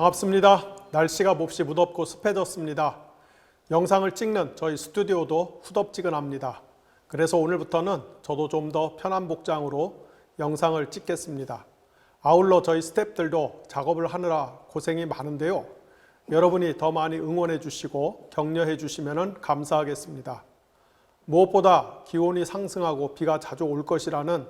반갑습니다. 날씨가 몹시 무덥고 습해졌습니다. 영상을 찍는 저희 스튜디오도 후덥지근합니다. 그래서 오늘부터는 저도 좀 더 편한 복장으로 영상을 찍겠습니다. 아울러 저희 스태프들도 작업을 하느라 고생이 많은데요. 여러분이 더 많이 응원해 주시고 격려해 주시면 감사하겠습니다. 무엇보다 기온이 상승하고 비가 자주 올 것이라는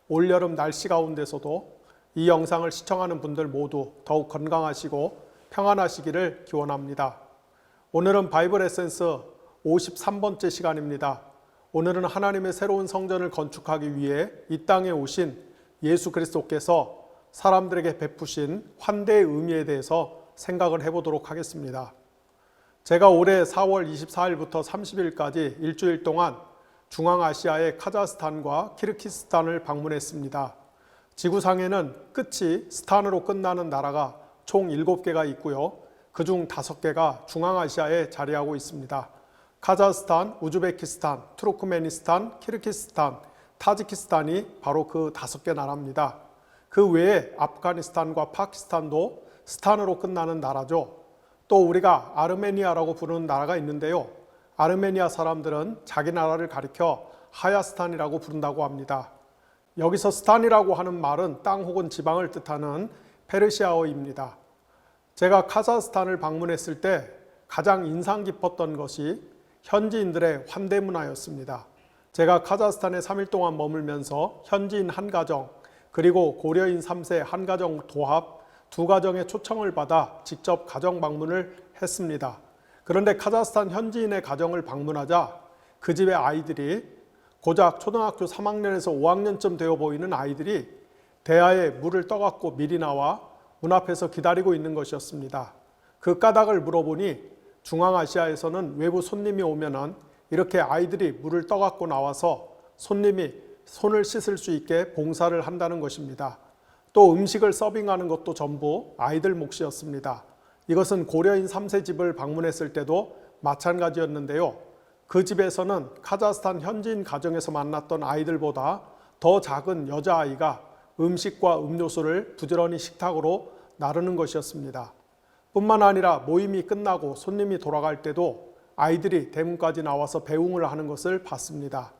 올여름 날씨 가운데서도 이 영상을 시청하는 분들 모두 더욱 건강하시고 평안하시기를 기원합니다. 오늘은 바이블 에센스 53번째 시간입니다. 오늘은 하나님의 새로운 성전을 건축하기 위해 이 땅에 오신 예수 그리스도께서 사람들에게 베푸신 환대의 의미에 대해서 생각을 해보도록 하겠습니다. 제가 올해 4월 24일부터 30일까지 일주일 동안 중앙아시아의 카자흐스탄과 키르기스탄을 방문했습니다. 지구상에는 끝이 스탄으로 끝나는 나라가 총 7개가 있고요. 그중 5개가 중앙아시아에 자리하고 있습니다. 카자흐스탄, 우즈베키스탄, 투르크메니스탄, 키르기스탄, 타지키스탄이 바로 그 5개 나라입니다. 그 외에 아프가니스탄과 파키스탄도 스탄으로 끝나는 나라죠. 또 우리가 아르메니아라고 부르는 나라가 있는데요. 아르메니아 사람들은 자기 나라를 가리켜 하야스탄이라고 부른다고 합니다. 여기서 스탄이라고 하는 말은 땅 혹은 지방을 뜻하는 페르시아어입니다. 제가 카자흐스탄을 방문했을 때 가장 인상 깊었던 것이 현지인들의 환대 문화였습니다. 제가 카자흐스탄에 3일 동안 머물면서 현지인 한 가정 그리고 고려인 3세 한 가정 도합 2가정의 초청을 받아 직접 가정 방문을 했습니다. 그런데 카자흐스탄 현지인의 가정을 방문하자 그 집의 아이들이 고작 초등학교 3학년에서 5학년쯤 되어 보이는 아이들이 대야에 물을 떠갖고 미리 나와 문 앞에서 기다리고 있는 것이었습니다. 그 까닭을 물어보니 중앙아시아에서는 외부 손님이 오면은 이렇게 아이들이 물을 떠갖고 나와서 손님이 손을 씻을 수 있게 봉사를 한다는 것입니다. 또 음식을 서빙하는 것도 전부 아이들 몫이었습니다. 이것은 고려인 3세 집을 방문했을 때도 마찬가지였는데요. 그 집에서는 카자흐스탄 현지인 가정에서 만났던 아이들보다 더 작은 여자아이가 음식과 음료수를 부지런히 식탁으로 나르는 것이었습니다. 뿐만 아니라 모임이 끝나고 손님이 돌아갈 때도 아이들이 대문까지 나와서 배웅을 하는 것을 봤습니다.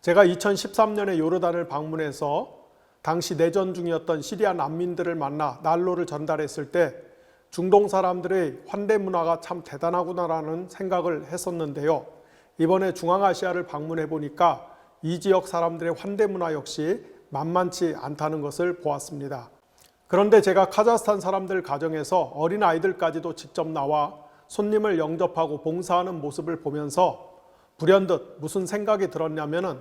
제가 2013년에 요르단을 방문해서 당시 내전 중이었던 시리아 난민들을 만나 난로를 전달했을 때 중동 사람들의 환대 문화가 참 대단하구나라는 생각을 했었는데요. 이번에 중앙아시아를 방문해 보니까 이 지역 사람들의 환대 문화 역시 만만치 않다는 것을 보았습니다. 그런데 제가 카자흐스탄 사람들 가정에서 어린 아이들까지도 직접 나와 손님을 영접하고 봉사하는 모습을 보면서 불현듯 무슨 생각이 들었냐면은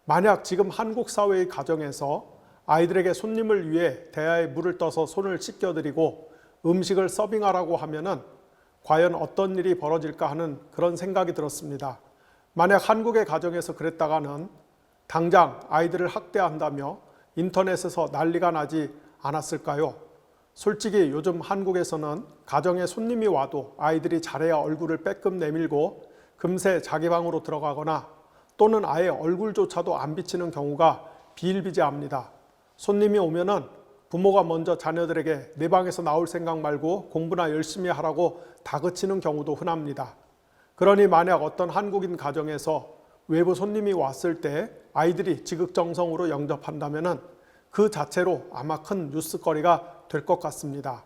만약 지금 한국 사회의 가정에서 아이들에게 손님을 위해 대야에 물을 떠서 손을 씻겨드리고 음식을 서빙하라고 하면은 과연 어떤 일이 벌어질까 하는 그런 생각이 들었습니다. 만약 한국의 가정에서 그랬다가는 당장 아이들을 학대한다며 인터넷에서 난리가 나지 않았을까요? 솔직히 요즘 한국에서는 가정에 손님이 와도 아이들이 잘해야 얼굴을 빼끔 내밀고 금세 자기 방으로 들어가거나 또는 아예 얼굴조차도 안 비치는 경우가 비일비재합니다. 손님이 오면은 부모가 먼저 자녀들에게 내 방에서 나올 생각 말고 공부나 열심히 하라고 다그치는 경우도 흔합니다. 그러니 만약 어떤 한국인 가정에서 외부 손님이 왔을 때 아이들이 지극정성으로 영접한다면 그 자체로 아마 큰 뉴스거리가 될 것 같습니다.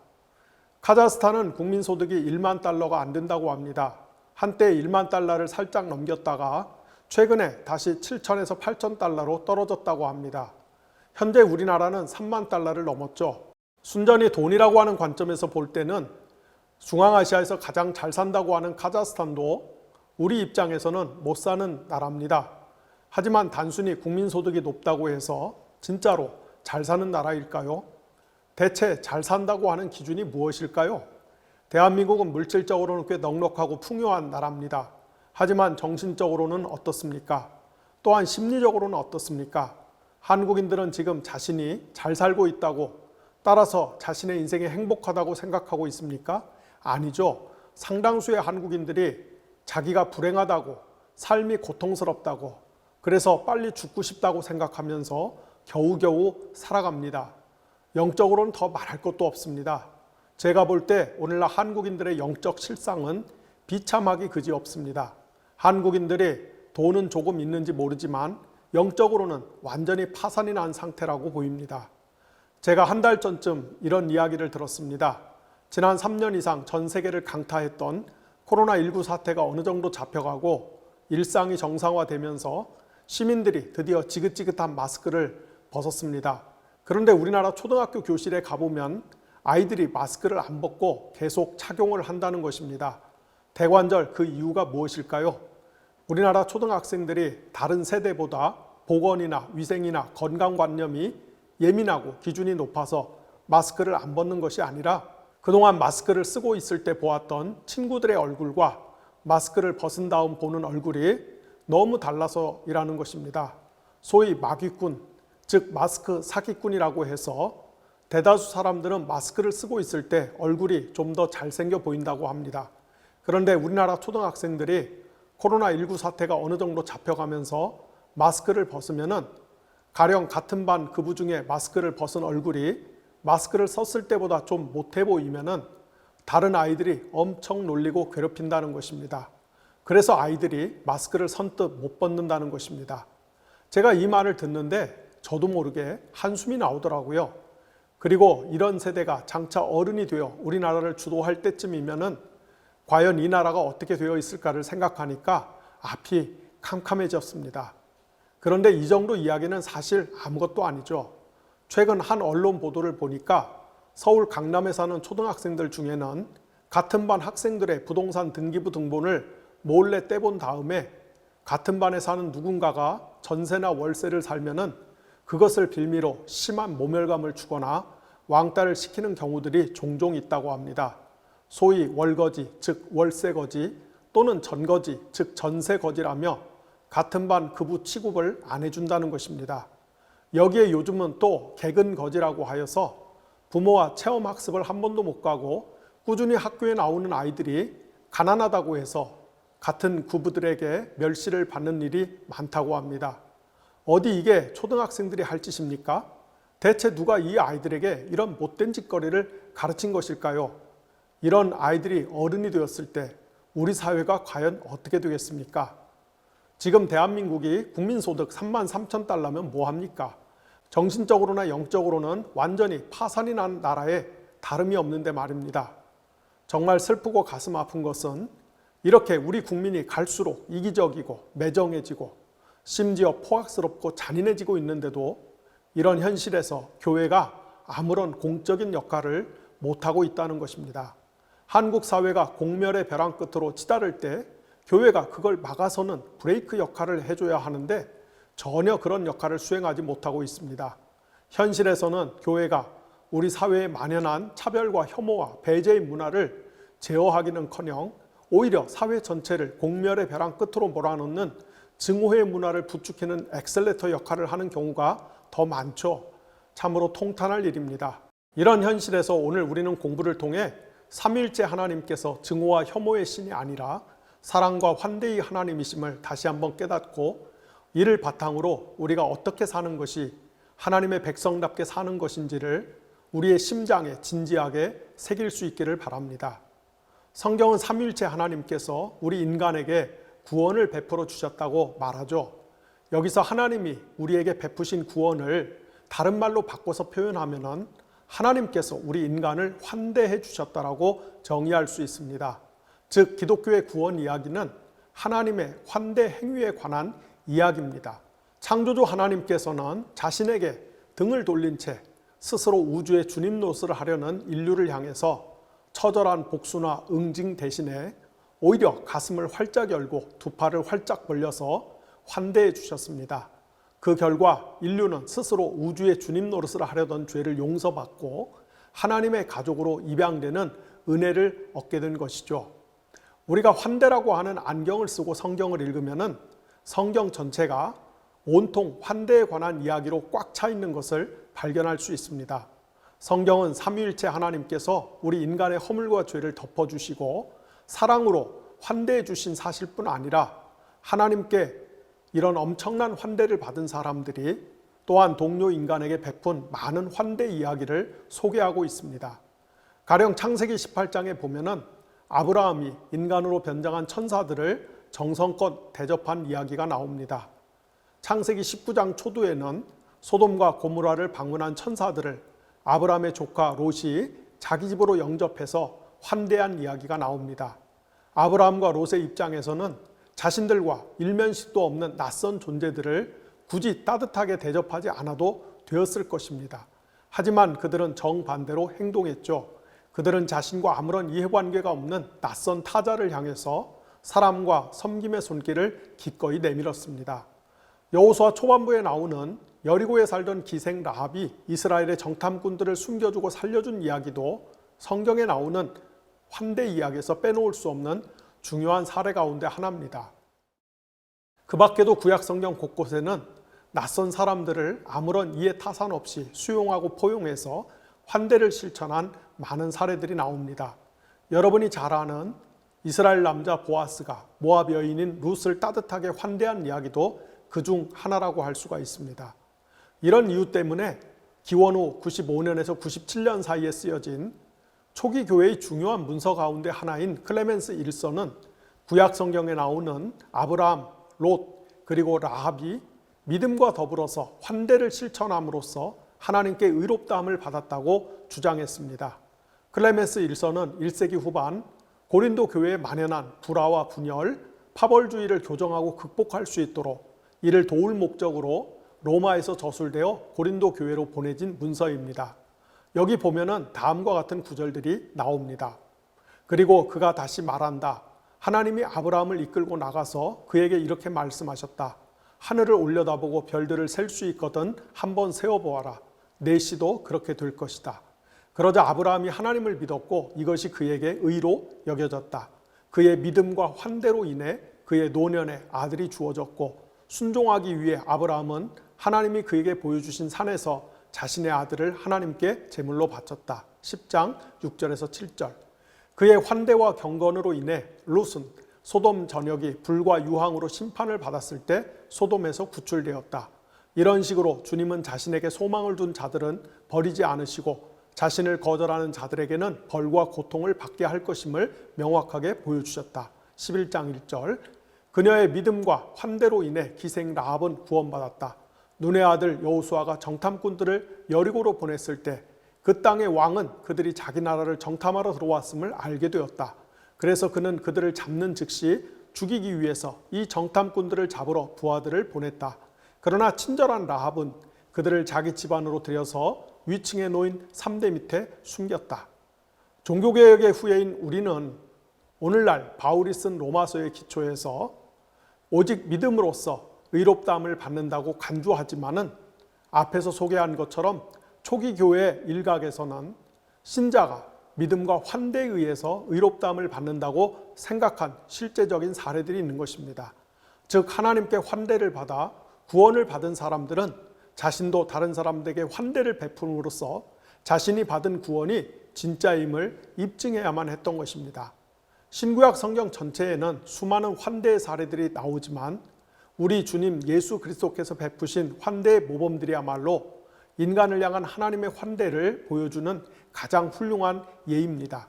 카자흐스탄은 국민소득이 1만 달러가 안 된다고 합니다. 한때 1만 달러를 살짝 넘겼다가 최근에 다시 7천에서 8천 달러로 떨어졌다고 합니다. 현재 우리나라는 3만 달러를 넘었죠. 순전히 돈이라고 하는 관점에서 볼 때는 중앙아시아에서 가장 잘 산다고 하는 카자흐스탄도 우리 입장에서는 못 사는 나라입니다. 하지만 단순히 국민소득이 높다고 해서 진짜로 잘 사는 나라일까요? 대체 잘 산다고 하는 기준이 무엇일까요? 대한민국은 물질적으로는 꽤 넉넉하고 풍요한 나라입니다. 하지만 정신적으로는 어떻습니까? 또한 심리적으로는 어떻습니까? 한국인들은 지금 자신이 잘 살고 있다고 따라서 자신의 인생이 행복하다고 생각하고 있습니까? 아니죠. 상당수의 한국인들이 자기가 불행하다고, 삶이 고통스럽다고, 그래서 빨리 죽고 싶다고 생각하면서 겨우겨우 살아갑니다. 영적으로는 더 말할 것도 없습니다. 제가 볼 때 오늘날 한국인들의 영적 실상은 비참하기 그지없습니다. 한국인들이 돈은 조금 있는지 모르지만 영적으로는 완전히 파산이 난 상태라고 보입니다. 제가 한 달 전쯤 이런 이야기를 들었습니다. 지난 3년 이상 전 세계를 강타했던 코로나19 사태가 어느 정도 잡혀가고 일상이 정상화되면서 시민들이 드디어 지긋지긋한 마스크를 벗었습니다. 그런데 우리나라 초등학교 교실에 가보면 아이들이 마스크를 안 벗고 계속 착용을 한다는 것입니다. 대관절 그 이유가 무엇일까요? 우리나라 초등학생들이 다른 세대보다 보건이나 위생이나 건강관념이 예민하고 기준이 높아서 마스크를 안 벗는 것이 아니라 그동안 마스크를 쓰고 있을 때 보았던 친구들의 얼굴과 마스크를 벗은 다음 보는 얼굴이 너무 달라서이라는 것입니다. 소위 마귀꾼, 즉 마스크 사기꾼이라고 해서 대다수 사람들은 마스크를 쓰고 있을 때 얼굴이 좀 더 잘생겨 보인다고 합니다. 그런데 우리나라 초등학생들이 코로나19 사태가 어느 정도 잡혀가면서 마스크를 벗으면은 가령 같은 반 그부 중에 마스크를 벗은 얼굴이 마스크를 썼을 때보다 좀 못해 보이면은 다른 아이들이 엄청 놀리고 괴롭힌다는 것입니다. 그래서 아이들이 마스크를 선뜻 못 벗는다는 것입니다. 제가 이 말을 듣는데 저도 모르게 한숨이 나오더라고요. 그리고 이런 세대가 장차 어른이 되어 우리나라를 주도할 때쯤이면은 과연 이 나라가 어떻게 되어 있을까를 생각하니까 앞이 캄캄해졌습니다. 그런데 이 정도 이야기는 사실 아무것도 아니죠. 최근 한 언론 보도를 보니까 서울 강남에 사는 초등학생들 중에는 같은 반 학생들의 부동산 등기부 등본을 몰래 떼본 다음에 같은 반에 사는 누군가가 전세나 월세를 살면은 그것을 빌미로 심한 모멸감을 주거나 왕따를 시키는 경우들이 종종 있다고 합니다. 소위 월거지, 즉 월세거지 또는 전거지, 즉 전세거지라며 같은 반 그부 취급을 안 해준다는 것입니다. 여기에 요즘은 또 개근거지라고 하여서 부모와 체험학습을 한 번도 못 가고 꾸준히 학교에 나오는 아이들이 가난하다고 해서 같은 구부들에게 멸시를 받는 일이 많다고 합니다. 어디 이게 초등학생들이 할 짓입니까? 대체 누가 이 아이들에게 이런 못된 짓거리를 가르친 것일까요? 이런 아이들이 어른이 되었을 때 우리 사회가 과연 어떻게 되겠습니까? 지금 대한민국이 국민소득 33,000달러면 뭐합니까? 정신적으로나 영적으로는 완전히 파산이 난 나라에 다름이 없는데 말입니다. 정말 슬프고 가슴 아픈 것은 이렇게 우리 국민이 갈수록 이기적이고 매정해지고 심지어 포악스럽고 잔인해지고 있는데도 이런 현실에서 교회가 아무런 공적인 역할을 못하고 있다는 것입니다. 한국 사회가 공멸의 벼랑 끝으로 치달을 때 교회가 그걸 막아서는 브레이크 역할을 해줘야 하는데 전혀 그런 역할을 수행하지 못하고 있습니다. 현실에서는 교회가 우리 사회에 만연한 차별과 혐오와 배제의 문화를 제어하기는커녕 오히려 사회 전체를 공멸의 벼랑 끝으로 몰아넣는 증오의 문화를 부추기는 엑셀레이터 역할을 하는 경우가 더 많죠. 참으로 통탄할 일입니다. 이런 현실에서 오늘 우리는 공부를 통해 삼위일체 하나님께서 증오와 혐오의 신이 아니라 사랑과 환대의 하나님이심을 다시 한번 깨닫고 이를 바탕으로 우리가 어떻게 사는 것이 하나님의 백성답게 사는 것인지를 우리의 심장에 진지하게 새길 수 있기를 바랍니다. 성경은 삼위일체 하나님께서 우리 인간에게 구원을 베풀어 주셨다고 말하죠. 여기서 하나님이 우리에게 베푸신 구원을 다른 말로 바꿔서 표현하면은 하나님께서 우리 인간을 환대해 주셨다라고 정의할 수 있습니다. 즉 기독교의 구원 이야기는 하나님의 환대 행위에 관한 이야기입니다. 창조주 하나님께서는 자신에게 등을 돌린 채 스스로 우주의 주님 노릇을 하려는 인류를 향해서 처절한 복수나 응징 대신에 오히려 가슴을 활짝 열고 두 팔을 활짝 벌려서 환대해 주셨습니다. 그 결과 인류는 스스로 우주의 주님 노릇을 하려던 죄를 용서받고 하나님의 가족으로 입양되는 은혜를 얻게 된 것이죠. 우리가 환대라고 하는 안경을 쓰고 성경을 읽으면은 성경 전체가 온통 환대에 관한 이야기로 꽉 차 있는 것을 발견할 수 있습니다. 성경은 삼위일체 하나님께서 우리 인간의 허물과 죄를 덮어주시고 사랑으로 환대해 주신 사실뿐 아니라 하나님께 이런 엄청난 환대를 받은 사람들이 또한 동료 인간에게 베푼 많은 환대 이야기를 소개하고 있습니다. 가령 창세기 18장에 보면은 아브라함이 인간으로 변장한 천사들을 정성껏 대접한 이야기가 나옵니다. 창세기 19장 초두에는 소돔과 고모라를 방문한 천사들을 아브라함의 조카 롯이 자기 집으로 영접해서 환대한 이야기가 나옵니다. 아브라함과 롯의 입장에서는 자신들과 일면식도 없는 낯선 존재들을 굳이 따뜻하게 대접하지 않아도 되었을 것입니다. 하지만 그들은 정반대로 행동했죠. 그들은 자신과 아무런 이해관계가 없는 낯선 타자를 향해서 사람과 섬김의 손길을 기꺼이 내밀었습니다. 여호수아 초반부에 나오는 여리고에 살던 기생 라합이 이스라엘의 정탐꾼들을 숨겨주고 살려준 이야기도 성경에 나오는 환대 이야기에서 빼놓을 수 없는 중요한 사례 가운데 하나입니다. 그 밖에도 구약 성경 곳곳에는 낯선 사람들을 아무런 이해 타산 없이 수용하고 포용해서 환대를 실천한 많은 사례들이 나옵니다. 여러분이 잘 아는 이스라엘 남자 보아스가 모압 여인인 룻을 따뜻하게 환대한 이야기도 그중 하나라고 할 수가 있습니다. 이런 이유 때문에 기원 후 95년에서 97년 사이에 쓰여진 초기 교회의 중요한 문서 가운데 하나인 클레멘스 1서는 구약 성경에 나오는 아브라함, 롯, 그리고 라합이 믿음과 더불어서 환대를 실천함으로써 하나님께 의롭다함을 받았다고 주장했습니다. 클레멘스 1서는 1세기 후반 고린도 교회에 만연한 불화와 분열, 파벌주의를 교정하고 극복할 수 있도록 이를 도울 목적으로 로마에서 저술되어 고린도 교회로 보내진 문서입니다. 여기 보면은 다음과 같은 구절들이 나옵니다. 그리고 그가 다시 말한다. 하나님이 아브라함을 이끌고 나가서 그에게 이렇게 말씀하셨다. 하늘을 올려다보고 별들을 셀 수 있거든 한번 세어보아라. 내 시도 그렇게 될 것이다. 그러자 아브라함이 하나님을 믿었고 이것이 그에게 의로 여겨졌다. 그의 믿음과 환대로 인해 그의 노년에 아들이 주어졌고 순종하기 위해 아브라함은 하나님이 그에게 보여주신 산에서 자신의 아들을 하나님께 제물로 바쳤다. 10장 6절에서 7절. 그의 환대와 경건으로 인해 롯은 소돔 전역이 불과 유황으로 심판을 받았을 때 소돔에서 구출되었다. 이런 식으로 주님은 자신에게 소망을 둔 자들은 버리지 않으시고 자신을 거절하는 자들에게는 벌과 고통을 받게 할 것임을 명확하게 보여주셨다. 11장 1절. 그녀의 믿음과 환대로 인해 기생 라합은 구원받았다. 눈의 아들 여호수아가 정탐꾼들을 여리고로 보냈을 때 그 땅의 왕은 그들이 자기 나라를 정탐하러 들어왔음을 알게 되었다. 그래서 그는 그들을 잡는 즉시 죽이기 위해서 이 정탐꾼들을 잡으러 부하들을 보냈다. 그러나 친절한 라합은 그들을 자기 집안으로 들여서 위층에 놓인 삼대 밑에 숨겼다. 종교개혁의 후예인 우리는 오늘날 바울이 쓴 로마서의 기초에서 오직 믿음으로써 의롭다함을 받는다고 간주하지만은 앞에서 소개한 것처럼 초기 교회 일각에서는 신자가 믿음과 환대에 의해서 의롭다함을 받는다고 생각한 실제적인 사례들이 있는 것입니다. 즉 하나님께 환대를 받아 구원을 받은 사람들은 자신도 다른 사람들에게 환대를 베품으로써 자신이 받은 구원이 진짜임을 입증해야만 했던 것입니다. 신구약 성경 전체에는 수많은 환대의 사례들이 나오지만 우리 주님 예수 그리스도께서 베푸신 환대의 모범들이야말로 인간을 향한 하나님의 환대를 보여주는 가장 훌륭한 예입니다.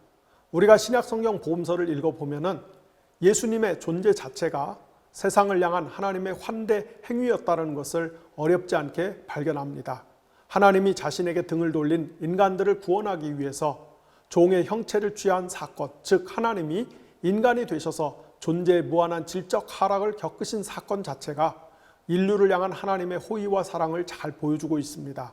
우리가 신약 성경 복음서를 읽어보면은 예수님의 존재 자체가 세상을 향한 하나님의 환대 행위였다는 것을 어렵지 않게 발견합니다. 하나님이 자신에게 등을 돌린 인간들을 구원하기 위해서 종의 형체를 취한 사건, 즉 하나님이 인간이 되셔서 존재의 무한한 질적 하락을 겪으신 사건 자체가 인류를 향한 하나님의 호의와 사랑을 잘 보여주고 있습니다.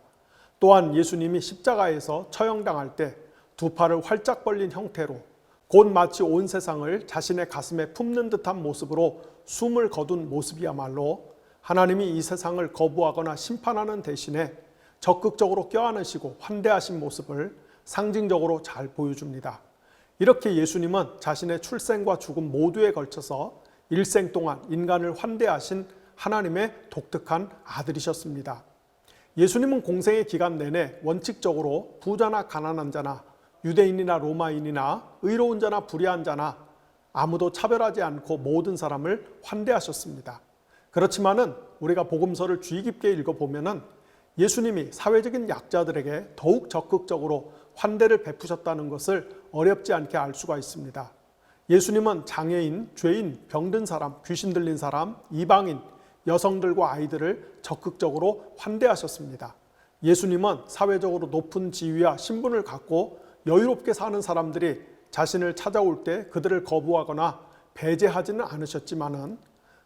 또한 예수님이 십자가에서 처형당할 때 두 팔을 활짝 벌린 형태로 곧 마치 온 세상을 자신의 가슴에 품는 듯한 모습으로 숨을 거둔 모습이야말로 하나님이 이 세상을 거부하거나 심판하는 대신에 적극적으로 껴안으시고 환대하신 모습을 상징적으로 잘 보여줍니다. 이렇게 예수님은 자신의 출생과 죽음 모두에 걸쳐서 일생 동안 인간을 환대하신 하나님의 독특한 아들이셨습니다. 예수님은 공생의 기간 내내 원칙적으로 부자나 가난한 자나 유대인이나 로마인이나 의로운 자나 불의한 자나 아무도 차별하지 않고 모든 사람을 환대하셨습니다. 그렇지만은 우리가 복음서를 주의 깊게 읽어보면은 예수님이 사회적인 약자들에게 더욱 적극적으로 환대를 베푸셨다는 것을 어렵지 않게 알 수가 있습니다. 예수님은 장애인, 죄인, 병든 사람, 귀신 들린 사람, 이방인, 여성들과 아이들을 적극적으로 환대하셨습니다. 예수님은 사회적으로 높은 지위와 신분을 갖고 여유롭게 사는 사람들이 자신을 찾아올 때 그들을 거부하거나 배제하지는 않으셨지만은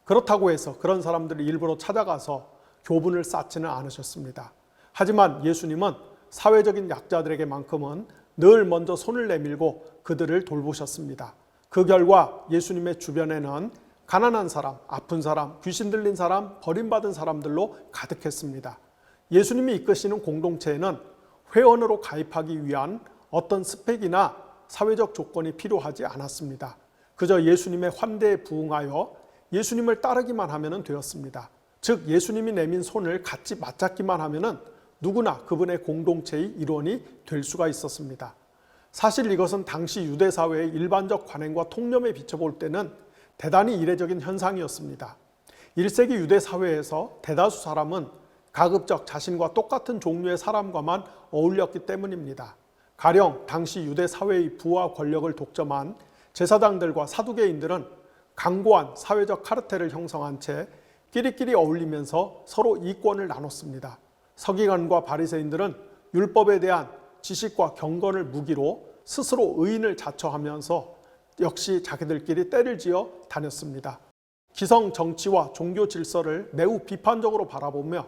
그렇다고 해서 그런 사람들을 일부러 찾아가서 교분을 쌓지는 않으셨습니다. 하지만 예수님은 사회적인 약자들에게만큼은 늘 먼저 손을 내밀고 그들을 돌보셨습니다. 그 결과 예수님의 주변에는 가난한 사람, 아픈 사람, 귀신 들린 사람, 버림받은 사람들로 가득했습니다. 예수님이 이끄시는 공동체에는 회원으로 가입하기 위한 어떤 스펙이나 사회적 조건이 필요하지 않았습니다. 그저 예수님의 환대에 부응하여 예수님을 따르기만 하면 되었습니다. 즉 예수님이 내민 손을 같이 맞잡기만 하면 누구나 그분의 공동체의 일원이 될 수가 있었습니다. 사실 이것은 당시 유대 사회의 일반적 관행과 통념에 비춰볼 때는 대단히 이례적인 현상이었습니다. 1세기 유대 사회에서 대다수 사람은 가급적 자신과 똑같은 종류의 사람과만 어울렸기 때문입니다. 가령 당시 유대 사회의 부와 권력을 독점한 제사장들과 사두개인들은 강고한 사회적 카르텔을 형성한 채 끼리끼리 어울리면서 서로 이권을 나눴습니다. 서기관과 바리새인들은 율법에 대한 지식과 경건을 무기로 스스로 의인을 자처하면서 역시 자기들끼리 때를 지어 다녔습니다. 기성 정치와 종교 질서를 매우 비판적으로 바라보며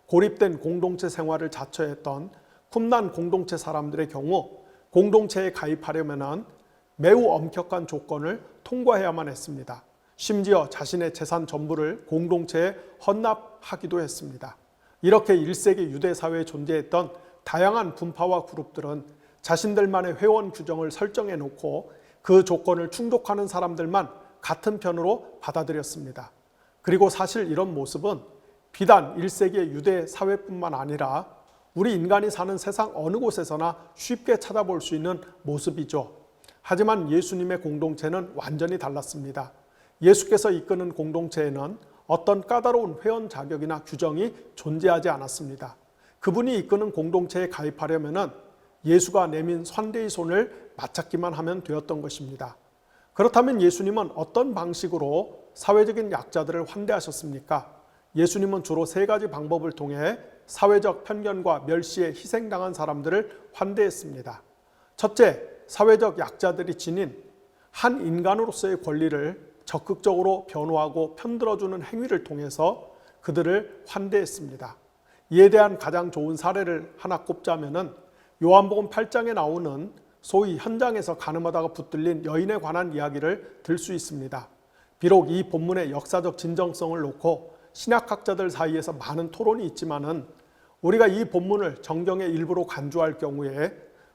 고립된 공동체 생활을 자처했던 쿰난 공동체 사람들의 경우 공동체에 가입하려면 매우 엄격한 조건을 통과해야만 했습니다. 심지어 자신의 재산 전부를 공동체에 헌납하기도 했습니다. 이렇게 1세기 유대 사회에 존재했던 다양한 분파와 그룹들은 자신들만의 회원 규정을 설정해 놓고 그 조건을 충족하는 사람들만 같은 편으로 받아들였습니다. 그리고 사실 이런 모습은 비단 1세기의 유대 사회뿐만 아니라 우리 인간이 사는 세상 어느 곳에서나 쉽게 찾아볼 수 있는 모습이죠. 하지만 예수님의 공동체는 완전히 달랐습니다. 예수께서 이끄는 공동체에는 어떤 까다로운 회원 자격이나 규정이 존재하지 않았습니다. 그분이 이끄는 공동체에 가입하려면 예수가 내민 환대의 손을 맞잡기만 하면 되었던 것입니다. 그렇다면 예수님은 어떤 방식으로 사회적인 약자들을 환대하셨습니까? 예수님은 주로 세 가지 방법을 통해 사회적 편견과 멸시에 희생당한 사람들을 환대했습니다. 첫째, 사회적 약자들이 지닌 한 인간으로서의 권리를 적극적으로 변호하고 편들어주는 행위를 통해서 그들을 환대했습니다. 이에 대한 가장 좋은 사례를 하나 꼽자면은 요한복음 8장에 나오는 소위 현장에서 가늠하다가 붙들린 여인에 관한 이야기를 들 수 있습니다. 비록 이 본문의 역사적 진정성을 놓고 신약학자들 사이에서 많은 토론이 있지만은 우리가 이 본문을 정경의 일부로 간주할 경우에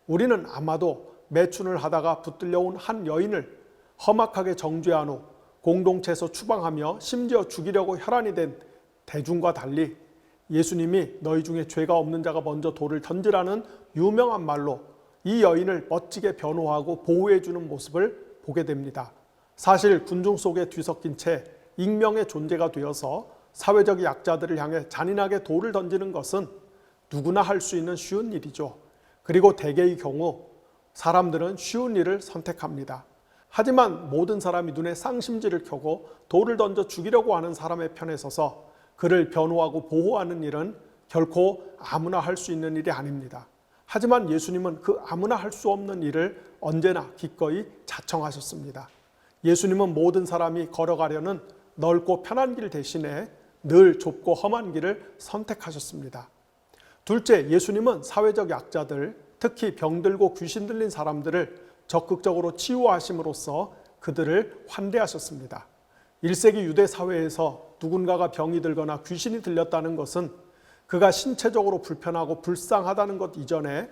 우리는 아마도 매춘을 하다가 붙들려온 한 여인을 험악하게 정죄한 후 공동체에서 추방하며 심지어 죽이려고 혈안이 된 대중과 달리 예수님이 너희 중에 죄가 없는 자가 먼저 돌을 던지라는 유명한 말로 이 여인을 멋지게 변호하고 보호해 주는 모습을 보게 됩니다. 사실 군중 속에 뒤섞인 채 익명의 존재가 되어서 사회적 약자들을 향해 잔인하게 돌을 던지는 것은 누구나 할 수 있는 쉬운 일이죠. 그리고 대개의 경우 사람들은 쉬운 일을 선택합니다. 하지만 모든 사람이 눈에 쌍심지를 켜고 돌을 던져 죽이려고 하는 사람의 편에 서서 그를 변호하고 보호하는 일은 결코 아무나 할 수 있는 일이 아닙니다. 하지만 예수님은 그 아무나 할 수 없는 일을 언제나 기꺼이 자청하셨습니다. 예수님은 모든 사람이 걸어가려는 넓고 편한 길 대신에 늘 좁고 험한 길을 선택하셨습니다. 둘째, 예수님은 사회적 약자들, 특히 병들고 귀신 들린 사람들을 적극적으로 치유하심으로써 그들을 환대하셨습니다. 1세기 유대 사회에서 누군가가 병이 들거나 귀신이 들렸다는 것은 그가 신체적으로 불편하고 불쌍하다는 것 이전에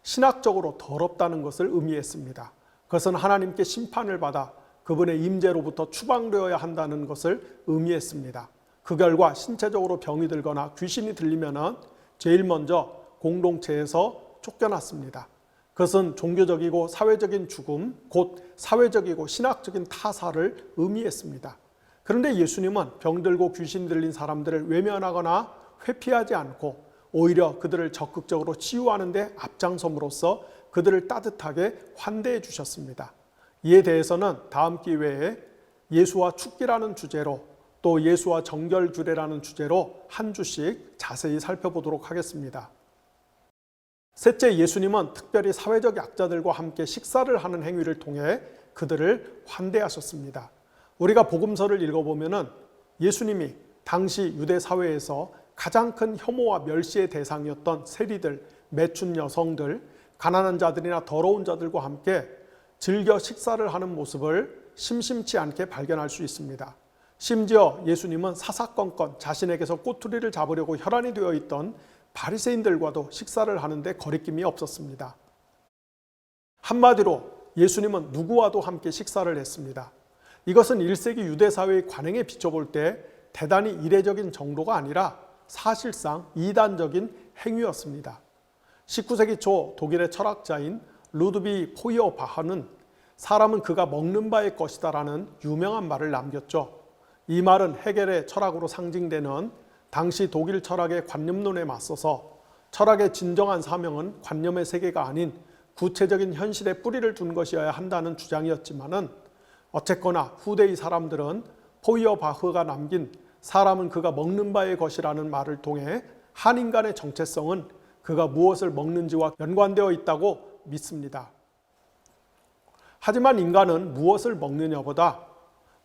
신학적으로 더럽다는 것을 의미했습니다. 그것은 하나님께 심판을 받아 그분의 임재로부터 추방되어야 한다는 것을 의미했습니다. 그 결과 신체적으로 병이 들거나 귀신이 들리면 제일 먼저 공동체에서 쫓겨났습니다. 그것은 종교적이고 사회적인 죽음, 곧 사회적이고 신학적인 타살을 의미했습니다. 그런데 예수님은 병들고 귀신 들린 사람들을 외면하거나 회피하지 않고 오히려 그들을 적극적으로 치유하는 데 앞장섬으로써 그들을 따뜻하게 환대해 주셨습니다. 이에 대해서는 다음 기회에 예수와 축기라는 주제로 또 예수와 정결규례라는 주제로 한 주씩 자세히 살펴보도록 하겠습니다. 셋째, 예수님은 특별히 사회적 약자들과 함께 식사를 하는 행위를 통해 그들을 환대하셨습니다. 우리가 복음서를 읽어보면 예수님이 당시 유대 사회에서 가장 큰 혐오와 멸시의 대상이었던 세리들, 매춘 여성들, 가난한 자들이나 더러운 자들과 함께 즐겨 식사를 하는 모습을 심심치 않게 발견할 수 있습니다. 심지어 예수님은 사사건건 자신에게서 꼬투리를 잡으려고 혈안이 되어 있던 바리새인들과도 식사를 하는데 거리낌이 없었습니다. 한마디로 예수님은 누구와도 함께 식사를 했습니다. 이것은 1세기 유대 사회의 관행에 비춰볼 때 대단히 이례적인 정도가 아니라 사실상 이단적인 행위였습니다. 19세기 초 독일의 철학자인 루드비 포이어바흐는 사람은 그가 먹는 바의 것이다 라는 유명한 말을 남겼죠. 이 말은 헤겔의 철학으로 상징되는 당시 독일 철학의 관념론에 맞서서 철학의 진정한 사명은 관념의 세계가 아닌 구체적인 현실에 뿌리를 둔 것이어야 한다는 주장이었지만은 어쨌거나 후대의 사람들은 포이어바흐가 남긴 사람은 그가 먹는 바의 것이라는 말을 통해 한 인간의 정체성은 그가 무엇을 먹는지와 연관되어 있다고 믿습니다. 하지만 인간은 무엇을 먹느냐보다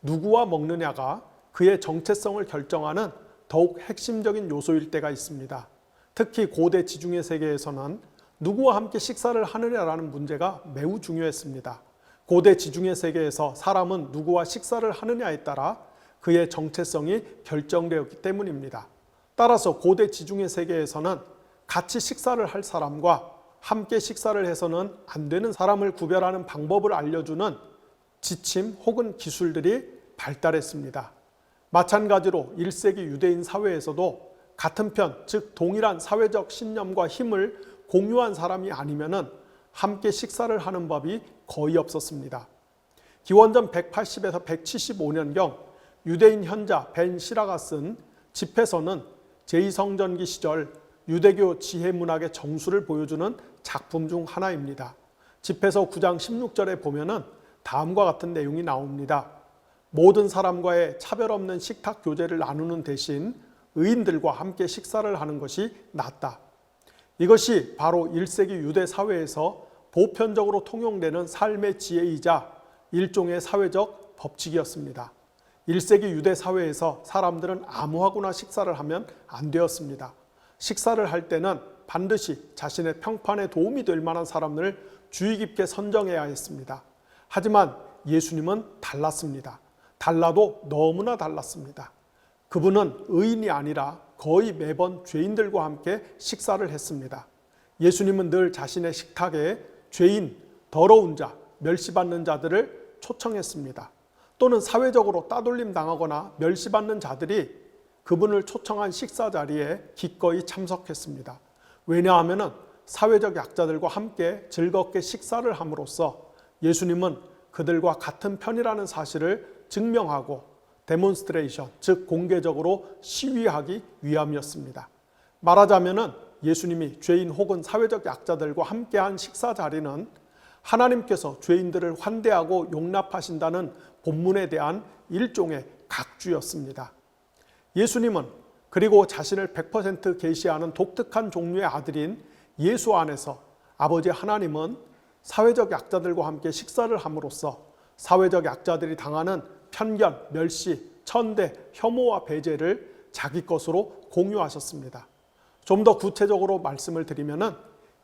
누구와 먹느냐가 그의 정체성을 결정하는 더욱 핵심적인 요소일 때가 있습니다. 특히 고대 지중해 세계에서는 누구와 함께 식사를 하느냐라는 문제가 매우 중요했습니다. 고대 지중해 세계에서 사람은 누구와 식사를 하느냐에 따라 그의 정체성이 결정되었기 때문입니다. 따라서 고대 지중해 세계에서는 같이 식사를 할 사람과 함께 식사를 해서는 안 되는 사람을 구별하는 방법을 알려주는 지침 혹은 기술들이 발달했습니다. 마찬가지로 1세기 유대인 사회에서도 같은 편, 즉 동일한 사회적 신념과 힘을 공유한 사람이 아니면은 함께 식사를 하는 법이 거의 없었습니다. 기원전 180에서 175년경 유대인 현자 벤 시라가 쓴 집회서는 제2성전기 시절 유대교 지혜 문학의 정수를 보여주는 작품 중 하나입니다. 집회서 9장 16절에 보면은 다음과 같은 내용이 나옵니다. 모든 사람과의 차별 없는 식탁 교제를 나누는 대신 의인들과 함께 식사를 하는 것이 낫다. 이것이 바로 1세기 유대 사회에서 보편적으로 통용되는 삶의 지혜이자 일종의 사회적 법칙이었습니다. 1세기 유대 사회에서 사람들은 아무하고나 식사를 하면 안 되었습니다. 식사를 할 때는 반드시 자신의 평판에 도움이 될 만한 사람을 주의 깊게 선정해야 했습니다. 하지만 예수님은 달랐습니다. 달라도 너무나 달랐습니다. 그분은 의인이 아니라 거의 매번 죄인들과 함께 식사를 했습니다. 예수님은 늘 자신의 식탁에 죄인, 더러운 자, 멸시받는 자들을 초청했습니다. 또는 사회적으로 따돌림 당하거나 멸시받는 자들이 그분을 초청한 식사 자리에 기꺼이 참석했습니다. 왜냐하면 사회적 약자들과 함께 즐겁게 식사를 함으로써 예수님은 그들과 같은 편이라는 사실을 증명하고 데몬스트레이션, 즉 공개적으로 시위하기 위함이었습니다. 말하자면 예수님이 죄인 혹은 사회적 약자들과 함께한 식사 자리는 하나님께서 죄인들을 환대하고 용납하신다는 본문에 대한 일종의 각주였습니다. 예수님은 그리고 자신을 100% 계시하는 독특한 종류의 아들인 예수 안에서 아버지 하나님은 사회적 약자들과 함께 식사를 함으로써 사회적 약자들이 당하는 편견, 멸시, 천대, 혐오와 배제를 자기 것으로 공유하셨습니다. 좀 더 구체적으로 말씀을 드리면은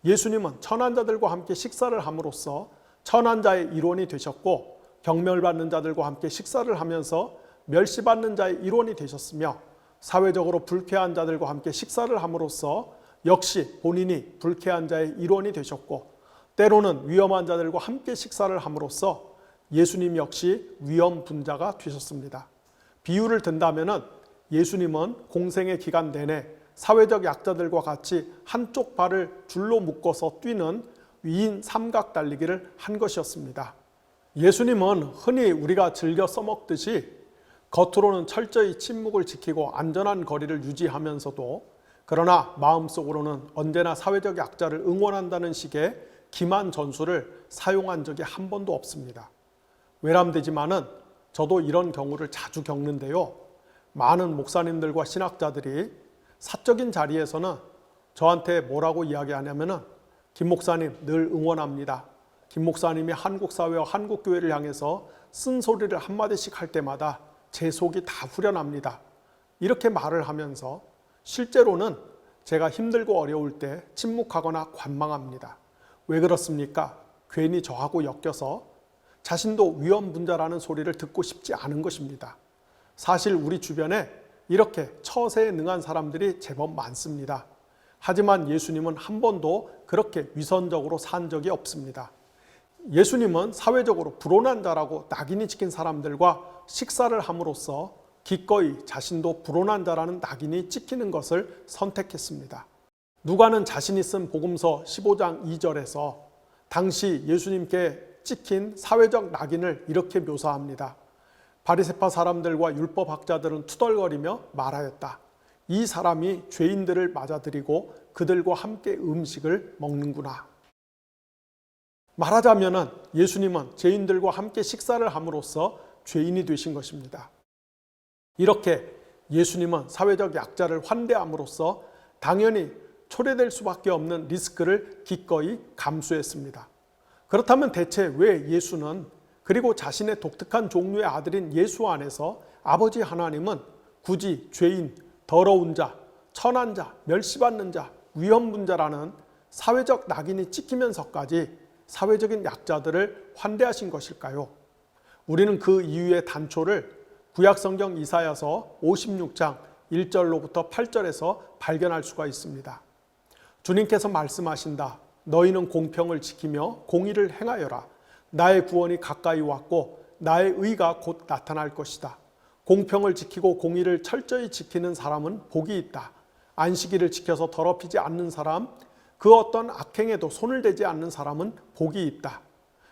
예수님은 천한 자들과 함께 식사를 함으로써 천한 자의 일원이 되셨고 경멸받는 자들과 함께 식사를 하면서 멸시받는 자의 일원이 되셨으며 사회적으로 불쾌한 자들과 함께 식사를 함으로써 역시 본인이 불쾌한 자의 일원이 되셨고 때로는 위험한 자들과 함께 식사를 함으로써 예수님 역시 위험 분자가 되셨습니다. 비유를 든다면 예수님은 공생의 기간 내내 사회적 약자들과 같이 한쪽 발을 줄로 묶어서 뛰는 위인 삼각 달리기를 한 것이었습니다. 예수님은 흔히 우리가 즐겨 써먹듯이 겉으로는 철저히 침묵을 지키고 안전한 거리를 유지하면서도 그러나 마음속으로는 언제나 사회적 약자를 응원한다는 식의 기만 전술을 사용한 적이 한 번도 없습니다. 외람되지만은 저도 이런 경우를 자주 겪는데요. 많은 목사님들과 신학자들이 사적인 자리에서는 저한테 뭐라고 이야기하냐면은 김 목사님 늘 응원합니다. 김 목사님이 한국 사회와 한국 교회를 향해서 쓴소리를 한마디씩 할 때마다 제 속이 다 후련합니다. 이렇게 말을 하면서 실제로는 제가 힘들고 어려울 때 침묵하거나 관망합니다. 왜 그렇습니까? 괜히 저하고 엮여서 자신도 위험분자라는 소리를 듣고 싶지 않은 것입니다. 사실 우리 주변에 이렇게 처세에 능한 사람들이 제법 많습니다. 하지만 예수님은 한 번도 그렇게 위선적으로 산 적이 없습니다. 예수님은 사회적으로 불온한 자라고 낙인이 찍힌 사람들과 식사를 함으로써 기꺼이 자신도 불온한 자라는 낙인이 찍히는 것을 선택했습니다. 누가는 자신이 쓴 복음서 15장 2절에서 당시 예수님께 찍힌 사회적 낙인을 이렇게 묘사합니다. 바리새파 사람들과 율법학자들은 투덜거리며 말하였다. 이 사람이 죄인들을 맞아들이고 그들과 함께 음식을 먹는구나. 말하자면 예수님은 죄인들과 함께 식사를 함으로써 죄인이 되신 것입니다. 이렇게 예수님은 사회적 약자를 환대함으로써 당연히 초래될 수밖에 없는 리스크를 기꺼이 감수했습니다. 그렇다면 대체 왜 예수는 그리고 자신의 독특한 종류의 아들인 예수 안에서 아버지 하나님은 굳이 죄인, 더러운 자, 천한 자, 멸시받는 자, 위험분자라는 사회적 낙인이 찍히면서까지 사회적인 약자들을 환대하신 것일까요? 우리는 그 이유의 단초를 구약성경 이사야서 56장 1절로부터 8절에서 발견할 수가 있습니다. 주님께서 말씀하신다. 너희는 공평을 지키며 공의를 행하여라. 나의 구원이 가까이 왔고 나의 의가 곧 나타날 것이다. 공평을 지키고 공의를 철저히 지키는 사람은 복이 있다. 안식일을 지켜서 더럽히지 않는 사람, 그 어떤 악행에도 손을 대지 않는 사람은 복이 있다.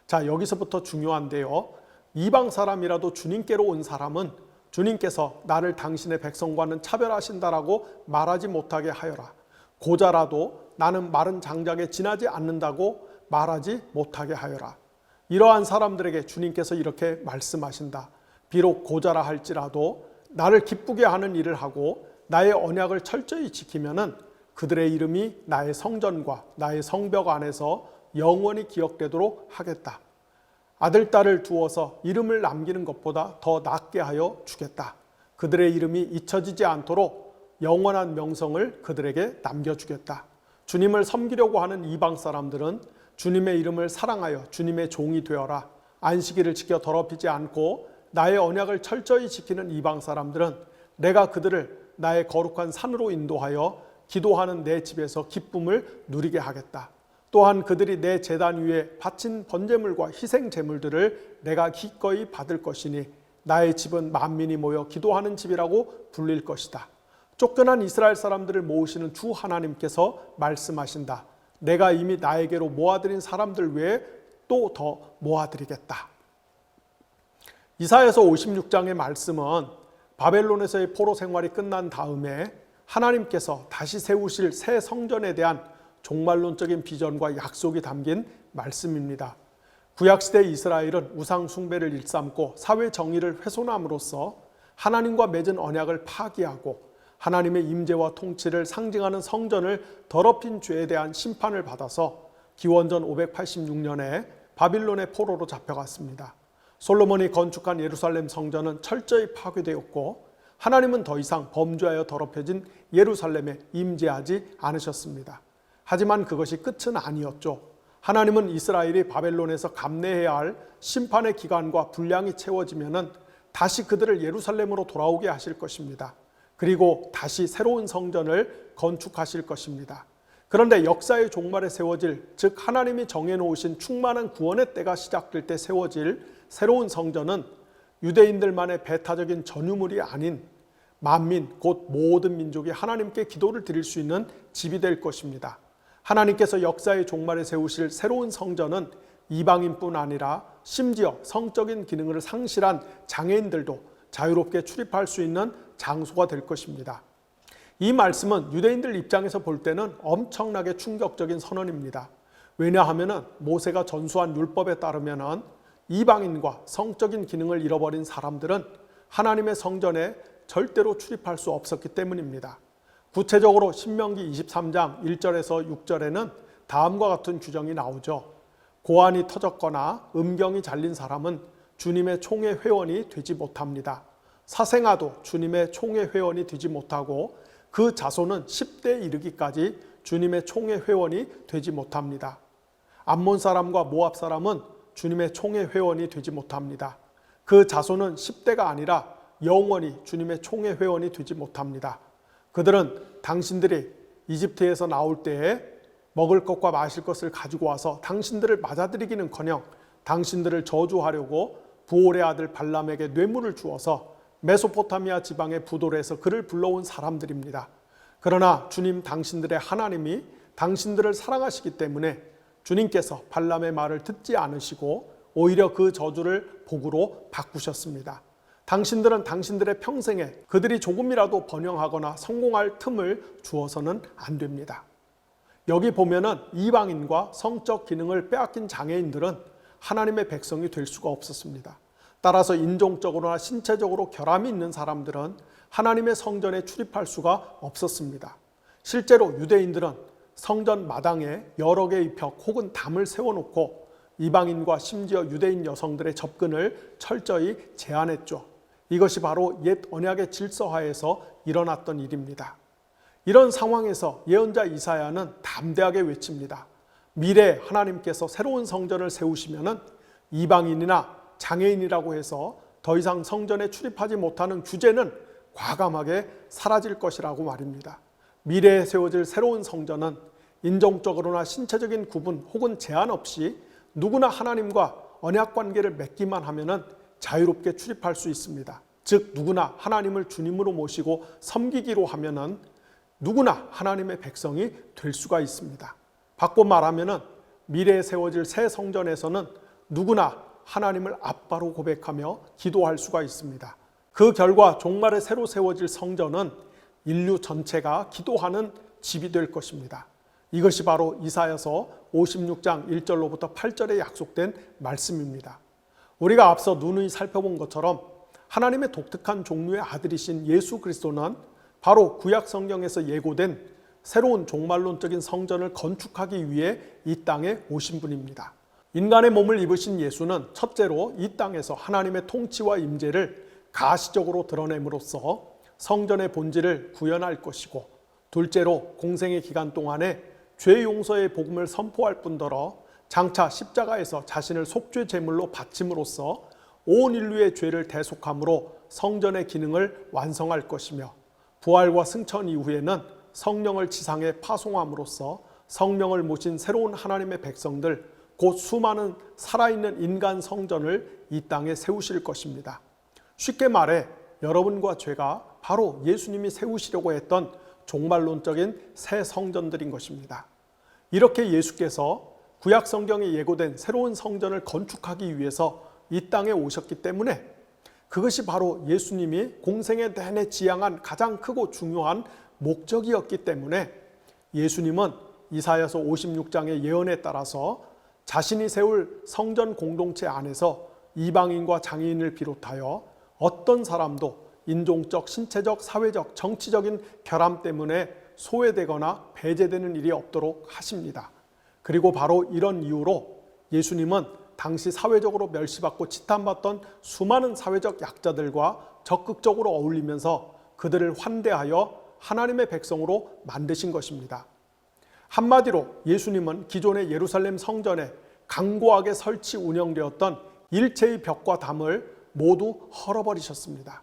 자, 여기서부터 중요한데요. 이방 사람이라도 주님께로 온 사람은 주님께서 나를 당신의 백성과는 차별하신다라고 말하지 못하게 하여라. 고자라도 나는 마른 장작에 지나지 않는다고 말하지 못하게 하여라. 이러한 사람들에게 주님께서 이렇게 말씀하신다. 비록 고자라 할지라도 나를 기쁘게 하는 일을 하고 나의 언약을 철저히 지키면은 그들의 이름이 나의 성전과 나의 성벽 안에서 영원히 기억되도록 하겠다. 아들, 딸을 두어서 이름을 남기는 것보다 더 낫게 하여 주겠다. 그들의 이름이 잊혀지지 않도록 영원한 명성을 그들에게 남겨주겠다. 주님을 섬기려고 하는 이방 사람들은 주님의 이름을 사랑하여 주님의 종이 되어라. 안식일을 지켜 더럽히지 않고 나의 언약을 철저히 지키는 이방 사람들은 내가 그들을 나의 거룩한 산으로 인도하여 기도하는 내 집에서 기쁨을 누리게 하겠다. 또한 그들이 내 제단 위에 바친 번제물과 희생 제물들을 내가 기꺼이 받을 것이니 나의 집은 만민이 모여 기도하는 집이라고 불릴 것이다. 쫓겨난 이스라엘 사람들을 모으시는 주 하나님께서 말씀하신다. 내가 이미 나에게로 모아들인 사람들 외에 또 더 모아드리겠다. 이사야서 56장의 말씀은 바벨론에서의 포로 생활이 끝난 다음에 하나님께서 다시 세우실 새 성전에 대한 종말론적인 비전과 약속이 담긴 말씀입니다. 구약시대 이스라엘은 우상 숭배를 일삼고 사회 정의를 훼손함으로써 하나님과 맺은 언약을 파기하고 하나님의 임재와 통치를 상징하는 성전을 더럽힌 죄에 대한 심판을 받아서 기원전 586년에 바빌론의 포로로 잡혀갔습니다. 솔로몬이 건축한 예루살렘 성전은 철저히 파괴되었고 하나님은 더 이상 범죄하여 더럽혀진 예루살렘에 임재하지 않으셨습니다. 하지만 그것이 끝은 아니었죠. 하나님은 이스라엘이 바벨론에서 감내해야 할 심판의 기간과 분량이 채워지면은 다시 그들을 예루살렘으로 돌아오게 하실 것입니다. 그리고 다시 새로운 성전을 건축하실 것입니다. 그런데 역사의 종말에 세워질, 즉 하나님이 정해놓으신 충만한 구원의 때가 시작될 때 세워질 새로운 성전은 유대인들만의 배타적인 전유물이 아닌 만민, 곧 모든 민족이 하나님께 기도를 드릴 수 있는 집이 될 것입니다. 하나님께서 역사의 종말에 세우실 새로운 성전은 이방인뿐 아니라 심지어 성적인 기능을 상실한 장애인들도 자유롭게 출입할 수 있는 장소가 될 것입니다. 이 말씀은 유대인들 입장에서 볼 때는 엄청나게 충격적인 선언입니다. 왜냐하면 모세가 전수한 율법에 따르면 이방인과 성적인 기능을 잃어버린 사람들은 하나님의 성전에 절대로 출입할 수 없었기 때문입니다. 구체적으로 신명기 23장 1절에서 6절에는 다음과 같은 규정이 나오죠. 고환이 터졌거나 음경이 잘린 사람은 주님의 총회 회원이 되지 못합니다. 사생아도 주님의 총회 회원이 되지 못하고 그 자손은 10대에 이르기까지 주님의 총회 회원이 되지 못합니다. 암몬 사람과 모압 사람은 주님의 총회 회원이 되지 못합니다. 그 자손은 10대가 아니라 영원히 주님의 총회 회원이 되지 못합니다. 그들은 당신들이 이집트에서 나올 때에 먹을 것과 마실 것을 가지고 와서 당신들을 맞아들이기는커녕 당신들을 저주하려고 부올의 아들 발람에게 뇌물을 주어서 메소포타미아 지방의 부돌에서 그를 불러온 사람들입니다. 그러나 주님 당신들의 하나님이 당신들을 사랑하시기 때문에 주님께서 발람의 말을 듣지 않으시고 오히려 그 저주를 복으로 바꾸셨습니다. 당신들은 당신들의 평생에 그들이 조금이라도 번영하거나 성공할 틈을 주어서는 안 됩니다. 여기 보면은 이방인과 성적 기능을 빼앗긴 장애인들은 하나님의 백성이 될 수가 없었습니다. 따라서 인종적으로나 신체적으로 결함이 있는 사람들은 하나님의 성전에 출입할 수가 없었습니다. 실제로 유대인들은 성전 마당에 여러 개의 벽 혹은 담을 세워놓고 이방인과 심지어 유대인 여성들의 접근을 철저히 제한했죠. 이것이 바로 옛 언약의 질서하에서 일어났던 일입니다. 이런 상황에서 예언자 이사야는 담대하게 외칩니다. 미래에 하나님께서 새로운 성전을 세우시면은 이방인이나 장애인이라고 해서 더 이상 성전에 출입하지 못하는 규제는 과감하게 사라질 것이라고 말입니다. 미래에 세워질 새로운 성전은 인종적으로나 신체적인 구분 혹은 제한 없이 누구나 하나님과 언약 관계를 맺기만 하면은 자유롭게 출입할 수 있습니다. 즉 누구나 하나님을 주님으로 모시고 섬기기로 하면은 누구나 하나님의 백성이 될 수가 있습니다. 바꿔 말하면은 미래에 세워질 새 성전에서는 누구나 하나님을 아빠로 고백하며 기도할 수가 있습니다. 그 결과 종말에 새로 세워질 성전은 인류 전체가 기도하는 집이 될 것입니다. 이것이 바로 이사야서 56장 1절로부터 8절에 약속된 말씀입니다. 우리가 앞서 누누이 살펴본 것처럼 하나님의 독특한 종류의 아들이신 예수 그리스도는 바로 구약 성경에서 예고된 새로운 종말론적인 성전을 건축하기 위해 이 땅에 오신 분입니다. 인간의 몸을 입으신 예수는 첫째로 이 땅에서 하나님의 통치와 임재를 가시적으로 드러냄으로써 성전의 본질을 구현할 것이고, 둘째로 공생의 기간 동안에 죄 용서의 복음을 선포할 뿐더러 장차 십자가에서 자신을 속죄 제물로 바침으로써 온 인류의 죄를 대속함으로 성전의 기능을 완성할 것이며, 부활과 승천 이후에는 성령을 지상에 파송함으로써 성령을 모신 새로운 하나님의 백성들, 곧 수많은 살아있는 인간 성전을 이 땅에 세우실 것입니다. 쉽게 말해 여러분과 죄가 바로 예수님이 세우시려고 했던 종말론적인 새 성전들인 것입니다. 이렇게 예수께서 구약 성경에 예고된 새로운 성전을 건축하기 위해서 이 땅에 오셨기 때문에 그것이 바로 예수님이 공생애 내내 지향한 가장 크고 중요한 목적이었기 때문에 예수님은 이사야서 56장의 예언에 따라서 자신이 세울 성전 공동체 안에서 이방인과 장애인을 비롯하여 어떤 사람도 인종적, 신체적, 사회적, 정치적인 결함 때문에 소외되거나 배제되는 일이 없도록 하십니다. 그리고 바로 이런 이유로 예수님은 당시 사회적으로 멸시받고 치탄받던 수많은 사회적 약자들과 적극적으로 어울리면서 그들을 환대하여 하나님의 백성으로 만드신 것입니다. 한마디로 예수님은 기존의 예루살렘 성전에 강고하게 설치 운영되었던 일체의 벽과 담을 모두 헐어버리셨습니다.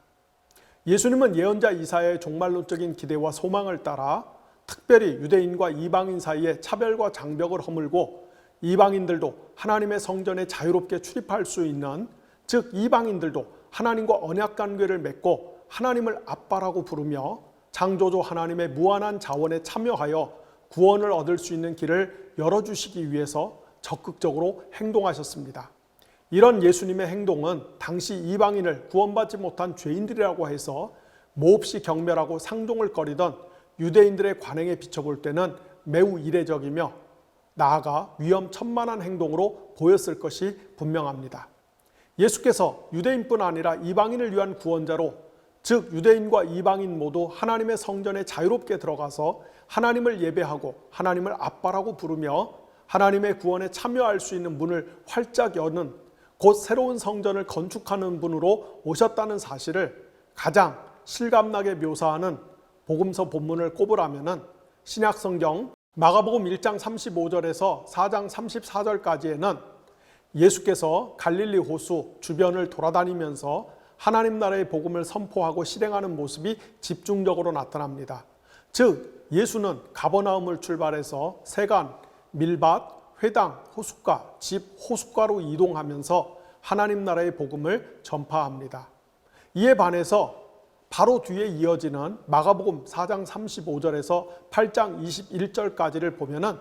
예수님은 예언자 이사야의 종말론적인 기대와 소망을 따라 특별히 유대인과 이방인 사이에 차별과 장벽을 허물고 이방인들도 하나님의 성전에 자유롭게 출입할 수 있는, 즉 이방인들도 하나님과 언약 관계를 맺고 하나님을 아빠라고 부르며 창조주 하나님의 무한한 자원에 참여하여 구원을 얻을 수 있는 길을 열어주시기 위해서 적극적으로 행동하셨습니다. 이런 예수님의 행동은 당시 이방인을 구원받지 못한 죄인들이라고 해서 몹시 경멸하고 상종을 거리던 유대인들의 관행에 비춰볼 때는 매우 이례적이며 나아가 위험천만한 행동으로 보였을 것이 분명합니다. 예수께서 유대인뿐 아니라 이방인을 위한 구원자로, 즉 유대인과 이방인 모두 하나님의 성전에 자유롭게 들어가서 하나님을 예배하고 하나님을 아빠라고 부르며 하나님의 구원에 참여할 수 있는 문을 활짝 여는, 곧 새로운 성전을 건축하는 분으로 오셨다는 사실을 가장 실감나게 묘사하는 복음서 본문을 꼽으라면은 신약성경 마가복음 1장 35절에서 4장 34절까지에는 예수께서 갈릴리 호수 주변을 돌아다니면서 하나님 나라의 복음을 선포하고 실행하는 모습이 집중적으로 나타납니다. 즉 예수는 가버나움을 출발해서 세간, 밀밭, 회당, 호숫가, 집, 호숫가로 이동하면서 하나님 나라의 복음을 전파합니다. 이에 반해서 바로 뒤에 이어지는 마가복음 4장 35절에서 8장 21절까지를 보면은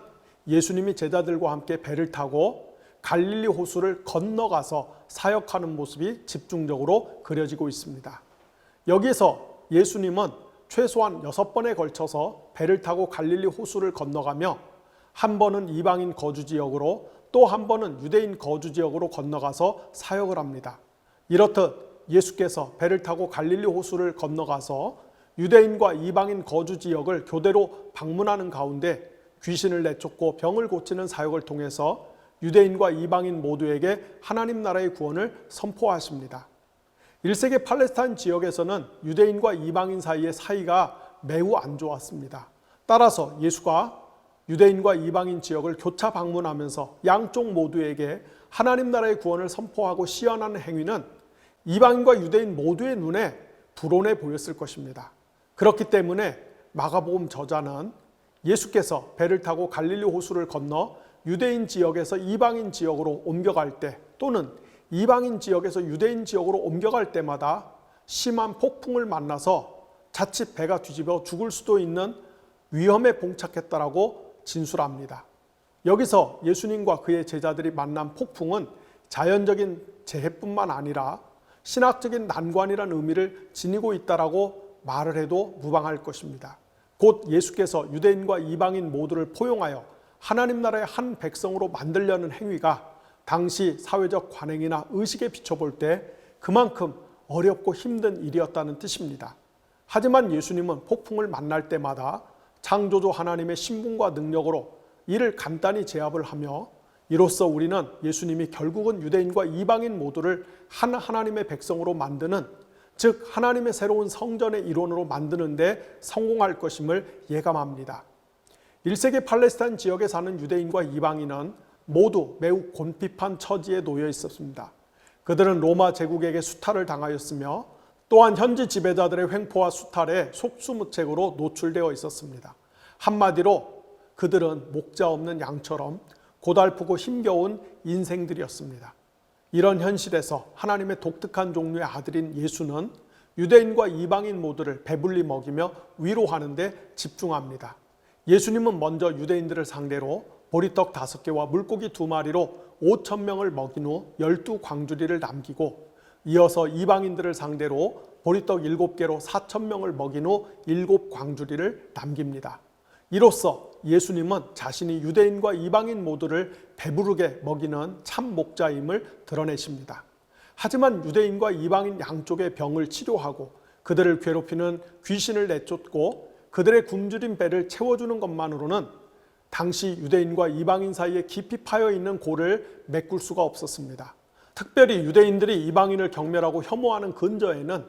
예수님이 제자들과 함께 배를 타고 갈릴리 호수를 건너가서 사역하는 모습이 집중적으로 그려지고 있습니다. 여기서 예수님은 최소한 6번에 걸쳐서 배를 타고 갈릴리 호수를 건너가며 한 번은 이방인 거주 지역으로, 또 한 번은 유대인 거주 지역으로 건너가서 사역을 합니다. 이렇듯 예수께서 배를 타고 갈릴리 호수를 건너가서 유대인과 이방인 거주 지역을 교대로 방문하는 가운데 귀신을 내쫓고 병을 고치는 사역을 통해서 유대인과 이방인 모두에게 하나님 나라의 구원을 선포하십니다. 1세기 팔레스타인 지역에서는 유대인과 이방인 사이의 사이가 매우 안 좋았습니다. 따라서 예수가 유대인과 이방인 지역을 교차 방문하면서 양쪽 모두에게 하나님 나라의 구원을 선포하고 시연하는 행위는 이방인과 유대인 모두의 눈에 불온해 보였을 것입니다. 그렇기 때문에 마가복음 저자는 예수께서 배를 타고 갈릴리 호수를 건너 유대인 지역에서 이방인 지역으로 옮겨갈 때, 또는 이방인 지역에서 유대인 지역으로 옮겨갈 때마다 심한 폭풍을 만나서 자칫 배가 뒤집어 죽을 수도 있는 위험에 봉착했다라고 진술합니다. 여기서 예수님과 그의 제자들이 만난 폭풍은 자연적인 재해뿐만 아니라 신학적인 난관이라는 의미를 지니고 있다라고 말을 해도 무방할 것입니다. 곧 예수께서 유대인과 이방인 모두를 포용하여 하나님 나라의 한 백성으로 만들려는 행위가 당시 사회적 관행이나 의식에 비춰볼 때 그만큼 어렵고 힘든 일이었다는 뜻입니다. 하지만 예수님은 폭풍을 만날 때마다 창조주 하나님의 신분과 능력으로 이를 간단히 제압을 하며, 이로써 우리는 예수님이 결국은 유대인과 이방인 모두를 한 하나님의 백성으로 만드는, 즉 하나님의 새로운 성전의 일원으로 만드는 데 성공할 것임을 예감합니다. 1세기 팔레스타인 지역에 사는 유대인과 이방인은 모두 매우 곤핍한 처지에 놓여 있었습니다. 그들은 로마 제국에게 수탈을 당하였으며 또한 현지 지배자들의 횡포와 수탈에 속수무책으로 노출되어 있었습니다. 한마디로 그들은 목자 없는 양처럼 고달프고 힘겨운 인생들이었습니다. 이런 현실에서 하나님의 독특한 종류의 아들인 예수는 유대인과 이방인 모두를 배불리 먹이며 위로하는 데 집중합니다. 예수님은 먼저 유대인들을 상대로 보리떡 5개와 물고기 2마리로 5,000명을 먹인 후 12광주리를 남기고, 이어서 이방인들을 상대로 보리떡 7개로 4,000명을 먹인 후 7광주리를 남깁니다. 이로써 예수님은 자신이 유대인과 이방인 모두를 배부르게 먹이는 참 목자임을 드러내십니다. 하지만 유대인과 이방인 양쪽의 병을 치료하고 그들을 괴롭히는 귀신을 내쫓고 그들의 굶주린 배를 채워주는 것만으로는 당시 유대인과 이방인 사이에 깊이 파여 있는 골을 메꿀 수가 없었습니다. 특별히 유대인들이 이방인을 경멸하고 혐오하는 근저에는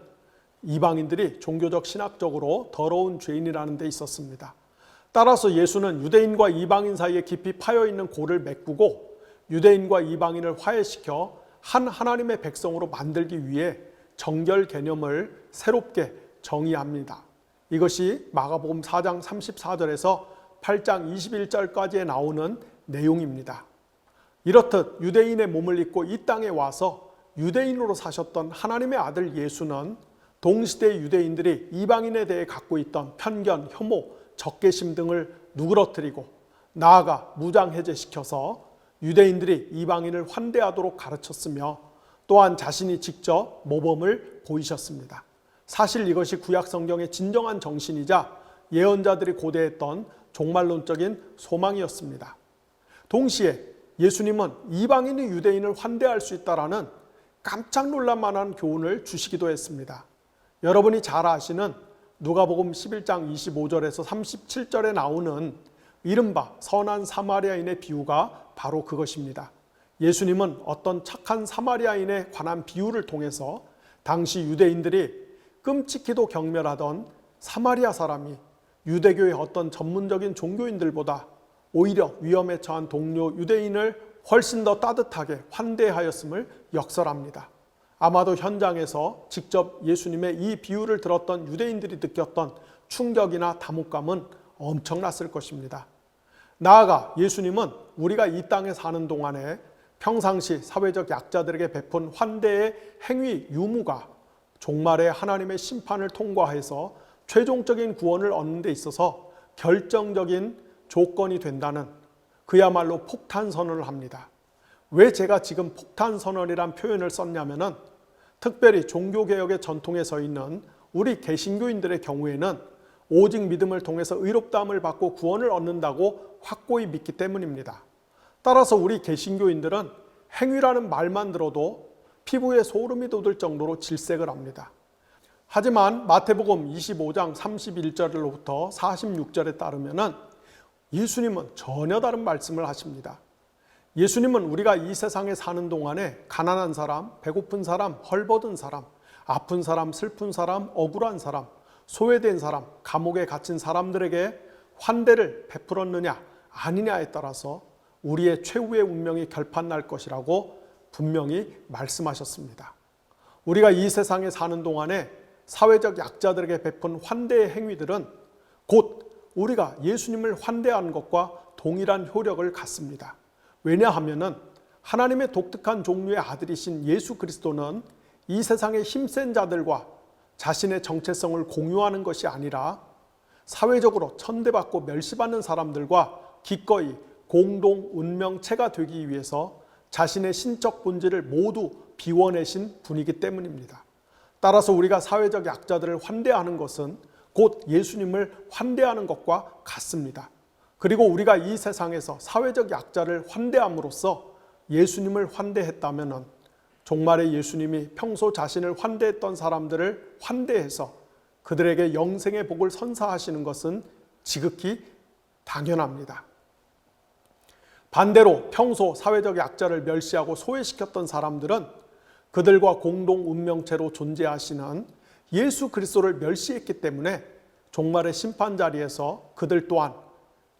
이방인들이 종교적 신학적으로 더러운 죄인이라는 데 있었습니다. 따라서 예수는 유대인과 이방인 사이에 깊이 파여 있는 골을 메꾸고 유대인과 이방인을 화해시켜 한 하나님의 백성으로 만들기 위해 정결 개념을 새롭게 정의합니다. 이것이 마가복음 4장 34절에서 8장 21절까지에 나오는 내용입니다. 이렇듯 유대인의 몸을 입고 이 땅에 와서 유대인으로 사셨던 하나님의 아들 예수는 동시대 유대인들이 이방인에 대해 갖고 있던 편견, 혐오, 적개심 등을 누그러뜨리고 나아가 무장해제시켜서 유대인들이 이방인을 환대하도록 가르쳤으며, 또한 자신이 직접 모범을 보이셨습니다. 사실 이것이 구약 성경의 진정한 정신이자 예언자들이 고대했던 종말론적인 소망이었습니다. 동시에 예수님은 이방인이 유대인을 환대할 수 있다라는 깜짝 놀랄 만한 교훈을 주시기도 했습니다. 여러분이 잘 아시는 누가복음 11장 25절에서 37절에 나오는 이른바 선한 사마리아인의 비유가 바로 그것입니다. 예수님은 어떤 착한 사마리아인에 관한 비유를 통해서 당시 유대인들이 끔찍히도 경멸하던 사마리아 사람이 유대교의 어떤 전문적인 종교인들보다 오히려 위험에 처한 동료 유대인을 훨씬 더 따뜻하게 환대하였음을 역설합니다. 아마도 현장에서 직접 예수님의 이 비유를 들었던 유대인들이 느꼈던 충격이나 담혹감은 엄청났을 것입니다. 나아가 예수님은 우리가 이 땅에 사는 동안에 평상시 사회적 약자들에게 베푼 환대의 행위 유무가 종말의 하나님의 심판을 통과해서 최종적인 구원을 얻는 데 있어서 결정적인 조건이 된다는 그야말로 폭탄 선언을 합니다. 왜 제가 지금 폭탄 선언이란 표현을 썼냐면은 특별히 종교개혁의 전통에 서 있는 우리 개신교인들의 경우에는 오직 믿음을 통해서 의롭다함을 받고 구원을 얻는다고 확고히 믿기 때문입니다. 따라서 우리 개신교인들은 행위라는 말만 들어도 피부에 소름이 돋을 정도로 질색을 합니다. 하지만 마태복음 25장 31절로부터 46절에 따르면은 예수님은 전혀 다른 말씀을 하십니다. 예수님은 우리가 이 세상에 사는 동안에 가난한 사람, 배고픈 사람, 헐벗은 사람, 아픈 사람, 슬픈 사람, 억울한 사람, 소외된 사람, 감옥에 갇힌 사람들에게 환대를 베풀었느냐 아니냐에 따라서 우리의 최후의 운명이 결판날 것이라고 분명히 말씀하셨습니다. 우리가 이 세상에 사는 동안에 사회적 약자들에게 베푼 환대의 행위들은 곧 우리가 예수님을 환대하는 것과 동일한 효력을 갖습니다. 왜냐하면은 하나님의 독특한 종류의 아들이신 예수 그리스도는 이 세상의 힘센 자들과 자신의 정체성을 공유하는 것이 아니라 사회적으로 천대받고 멸시받는 사람들과 기꺼이 공동 운명체가 되기 위해서 자신의 신적 본질을 모두 비워내신 분이기 때문입니다. 따라서 우리가 사회적 약자들을 환대하는 것은 곧 예수님을 환대하는 것과 같습니다. 그리고 우리가 이 세상에서 사회적 약자를 환대함으로써 예수님을 환대했다면 종말에 예수님이 평소 자신을 환대했던 사람들을 환대해서 그들에게 영생의 복을 선사하시는 것은 지극히 당연합니다. 반대로 평소 사회적 약자를 멸시하고 소외시켰던 사람들은 그들과 공동 운명체로 존재하시는 예수 그리스도를 멸시했기 때문에 종말의 심판 자리에서 그들 또한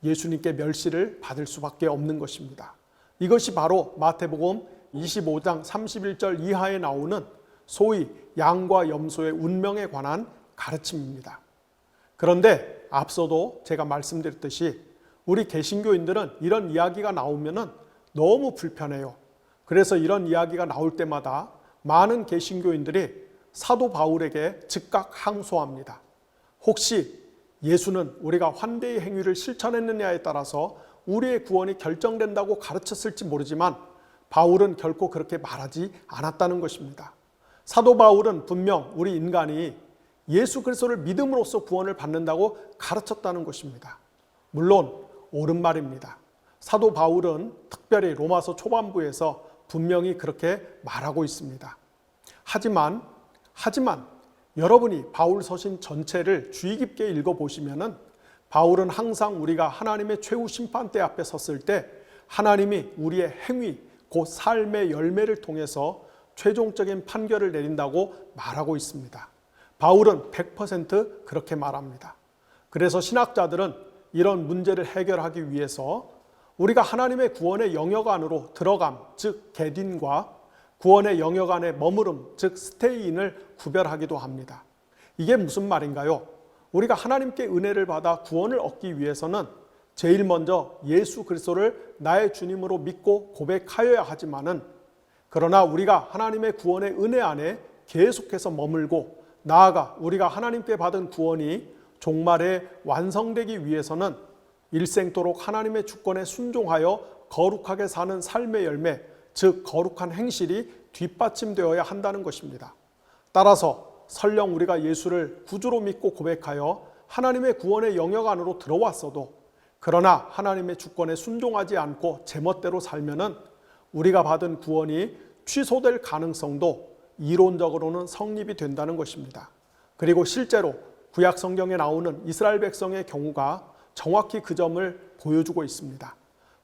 예수님께 멸시를 받을 수밖에 없는 것입니다. 이것이 바로 마태복음 25장 31절 이하에 나오는 소위 양과 염소의 운명에 관한 가르침입니다. 그런데 앞서도 제가 말씀드렸듯이 우리 개신교인들은 이런 이야기가 나오면은 너무 불편해요. 그래서 이런 이야기가 나올 때마다 많은 개신교인들이 사도 바울에게 즉각 항소합니다. 혹시 예수는 우리가 환대의 행위를 실천했느냐에 따라서 우리의 구원이 결정된다고 가르쳤을지 모르지만 바울은 결코 그렇게 말하지 않았다는 것입니다. 사도 바울은 분명 우리 인간이 예수 그리스도를 믿음으로써 구원을 받는다고 가르쳤다는 것입니다. 물론 옳은 말입니다. 사도 바울은 특별히 로마서 초반부에서 분명히 그렇게 말하고 있습니다. 하지만 여러분이 바울 서신 전체를 주의 깊게 읽어보시면은 바울은 항상 우리가 하나님의 최후 심판대 앞에 섰을 때 하나님이 우리의 행위, 곧 삶의 열매를 통해서 최종적인 판결을 내린다고 말하고 있습니다. 바울은 100% 그렇게 말합니다. 그래서 신학자들은 이런 문제를 해결하기 위해서 우리가 하나님의 구원의 영역 안으로 들어감, 즉 get인과 구원의 영역 안에 머무름, 즉 스테이인을 구별하기도 합니다. 이게 무슨 말인가요? 우리가 하나님께 은혜를 받아 구원을 얻기 위해서는 제일 먼저 예수 그리스도를 나의 주님으로 믿고 고백하여야 하지만은 그러나 우리가 하나님의 구원의 은혜 안에 계속해서 머물고 나아가 우리가 하나님께 받은 구원이 종말에 완성되기 위해서는 일생토록 하나님의 주권에 순종하여 거룩하게 사는 삶의 열매, 즉 거룩한 행실이 뒷받침되어야 한다는 것입니다. 따라서 설령 우리가 예수를 구주로 믿고 고백하여 하나님의 구원의 영역 안으로 들어왔어도 그러나 하나님의 주권에 순종하지 않고 제멋대로 살면은 우리가 받은 구원이 취소될 가능성도 이론적으로는 성립이 된다는 것입니다. 그리고 실제로 구약 성경에 나오는 이스라엘 백성의 경우가 정확히 그 점을 보여주고 있습니다.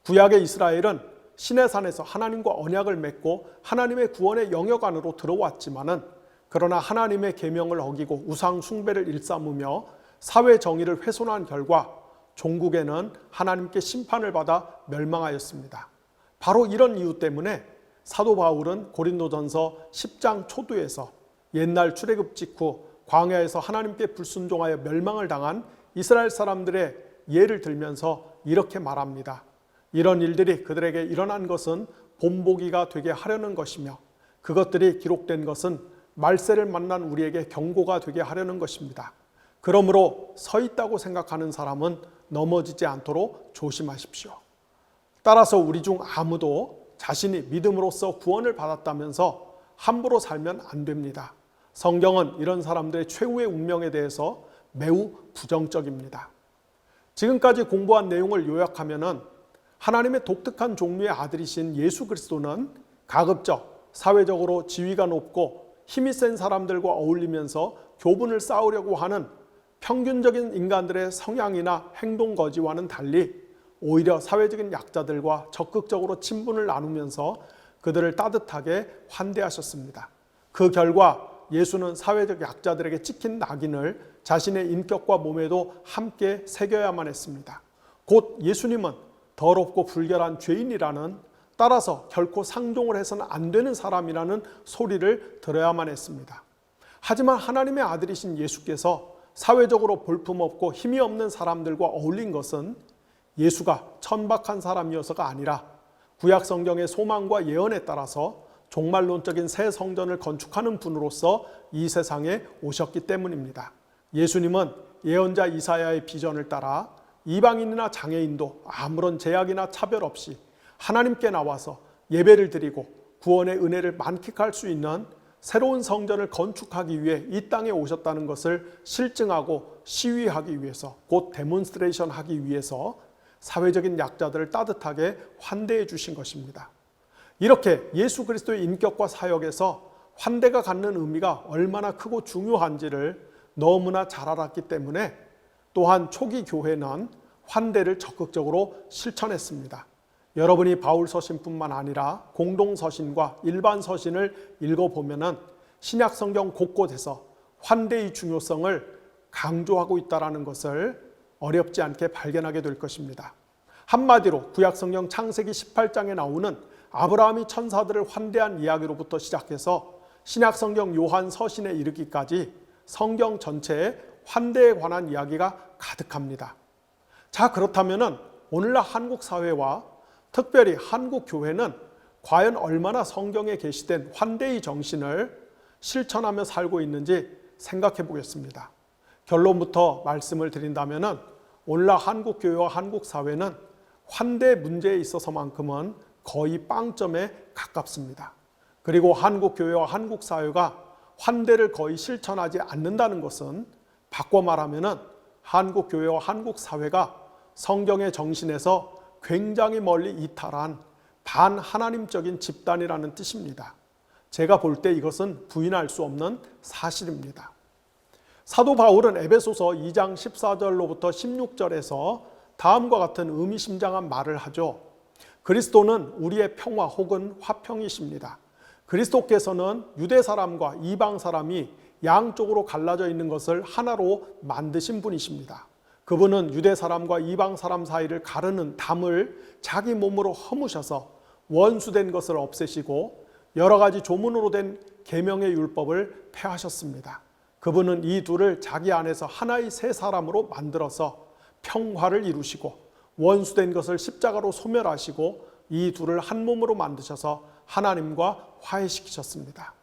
구약의 이스라엘은 시내산에서 하나님과 언약을 맺고 하나님의 구원의 영역 안으로 들어왔지만은 그러나 하나님의 계명을 어기고 우상 숭배를 일삼으며 사회 정의를 훼손한 결과 종국에는 하나님께 심판을 받아 멸망하였습니다. 바로 이런 이유 때문에 사도 바울은 고린도전서 10장 초두에서 옛날 출애굽 직후 광야에서 하나님께 불순종하여 멸망을 당한 이스라엘 사람들의 예를 들면서 이렇게 말합니다. 이런 일들이 그들에게 일어난 것은 본보기가 되게 하려는 것이며 그것들이 기록된 것은 말세를 만난 우리에게 경고가 되게 하려는 것입니다. 그러므로 서 있다고 생각하는 사람은 넘어지지 않도록 조심하십시오. 따라서 우리 중 아무도 자신이 믿음으로써 구원을 받았다면서 함부로 살면 안 됩니다. 성경은 이런 사람들의 최후의 운명에 대해서 매우 부정적입니다. 지금까지 공부한 내용을 요약하면은 하나님의 독특한 종류의 아들이신 예수 그리스도는 가급적 사회적으로 지위가 높고 힘이 센 사람들과 어울리면서 교분을 쌓으려고 하는 평균적인 인간들의 성향이나 행동 거지와는 달리 오히려 사회적인 약자들과 적극적으로 친분을 나누면서 그들을 따뜻하게 환대하셨습니다. 그 결과 예수는 사회적 약자들에게 찍힌 낙인을 자신의 인격과 몸에도 함께 새겨야만 했습니다. 곧 예수님은 더럽고 불결한 죄인이라는, 따라서 결코 상종을 해서는 안 되는 사람이라는 소리를 들어야만 했습니다. 하지만 하나님의 아들이신 예수께서 사회적으로 볼품없고 힘이 없는 사람들과 어울린 것은 예수가 천박한 사람이어서가 아니라 구약 성경의 소망과 예언에 따라서 종말론적인 새 성전을 건축하는 분으로서 이 세상에 오셨기 때문입니다. 예수님은 예언자 이사야의 비전을 따라 이방인이나 장애인도 아무런 제약이나 차별 없이 하나님께 나와서 예배를 드리고 구원의 은혜를 만끽할 수 있는 새로운 성전을 건축하기 위해 이 땅에 오셨다는 것을 실증하고 시위하기 위해서, 곧 데몬스트레이션 하기 위해서 사회적인 약자들을 따뜻하게 환대해 주신 것입니다. 이렇게 예수 그리스도의 인격과 사역에서 환대가 갖는 의미가 얼마나 크고 중요한지를 너무나 잘 알았기 때문에 또한 초기 교회는 환대를 적극적으로 실천했습니다. 여러분이 바울 서신뿐만 아니라 공동 서신과 일반 서신을 읽어보면은 신약 성경 곳곳에서 환대의 중요성을 강조하고 있다는 것을 어렵지 않게 발견하게 될 것입니다. 한마디로 구약 성경 창세기 18장에 나오는 아브라함이 천사들을 환대한 이야기로부터 시작해서 신약 성경 요한 서신에 이르기까지 성경 전체에 환대에 관한 이야기가 가득합니다. 자, 그렇다면은 오늘날 한국 사회와 특별히 한국 교회는 과연 얼마나 성경에 게시된 환대의 정신을 실천하며 살고 있는지 생각해 보겠습니다. 결론부터 말씀을 드린다면은 오늘날 한국 교회와 한국 사회는 환대 문제에 있어서만큼은 거의 빵점에 가깝습니다. 그리고 한국 교회와 한국 사회가 환대를 거의 실천하지 않는다는 것은 바꿔 말하면은 한국 교회와 한국 사회가 성경의 정신에서 굉장히 멀리 이탈한 반하나님적인 집단이라는 뜻입니다. 제가 볼 때 이것은 부인할 수 없는 사실입니다. 사도 바울은 에베소서 2장 14절로부터 16절에서 다음과 같은 의미심장한 말을 하죠. 그리스도는 우리의 평화 혹은 화평이십니다. 그리스도께서는 유대 사람과 이방 사람이 양쪽으로 갈라져 있는 것을 하나로 만드신 분이십니다. 그분은 유대 사람과 이방 사람 사이를 가르는 담을 자기 몸으로 허무셔서 원수된 것을 없애시고 여러 가지 조문으로 된 계명의 율법을 폐하셨습니다. 그분은 이 둘을 자기 안에서 하나의 새 사람으로 만들어서 평화를 이루시고 원수된 것을 십자가로 소멸하시고 이 둘을 한 몸으로 만드셔서 하나님과 화해시키셨습니다.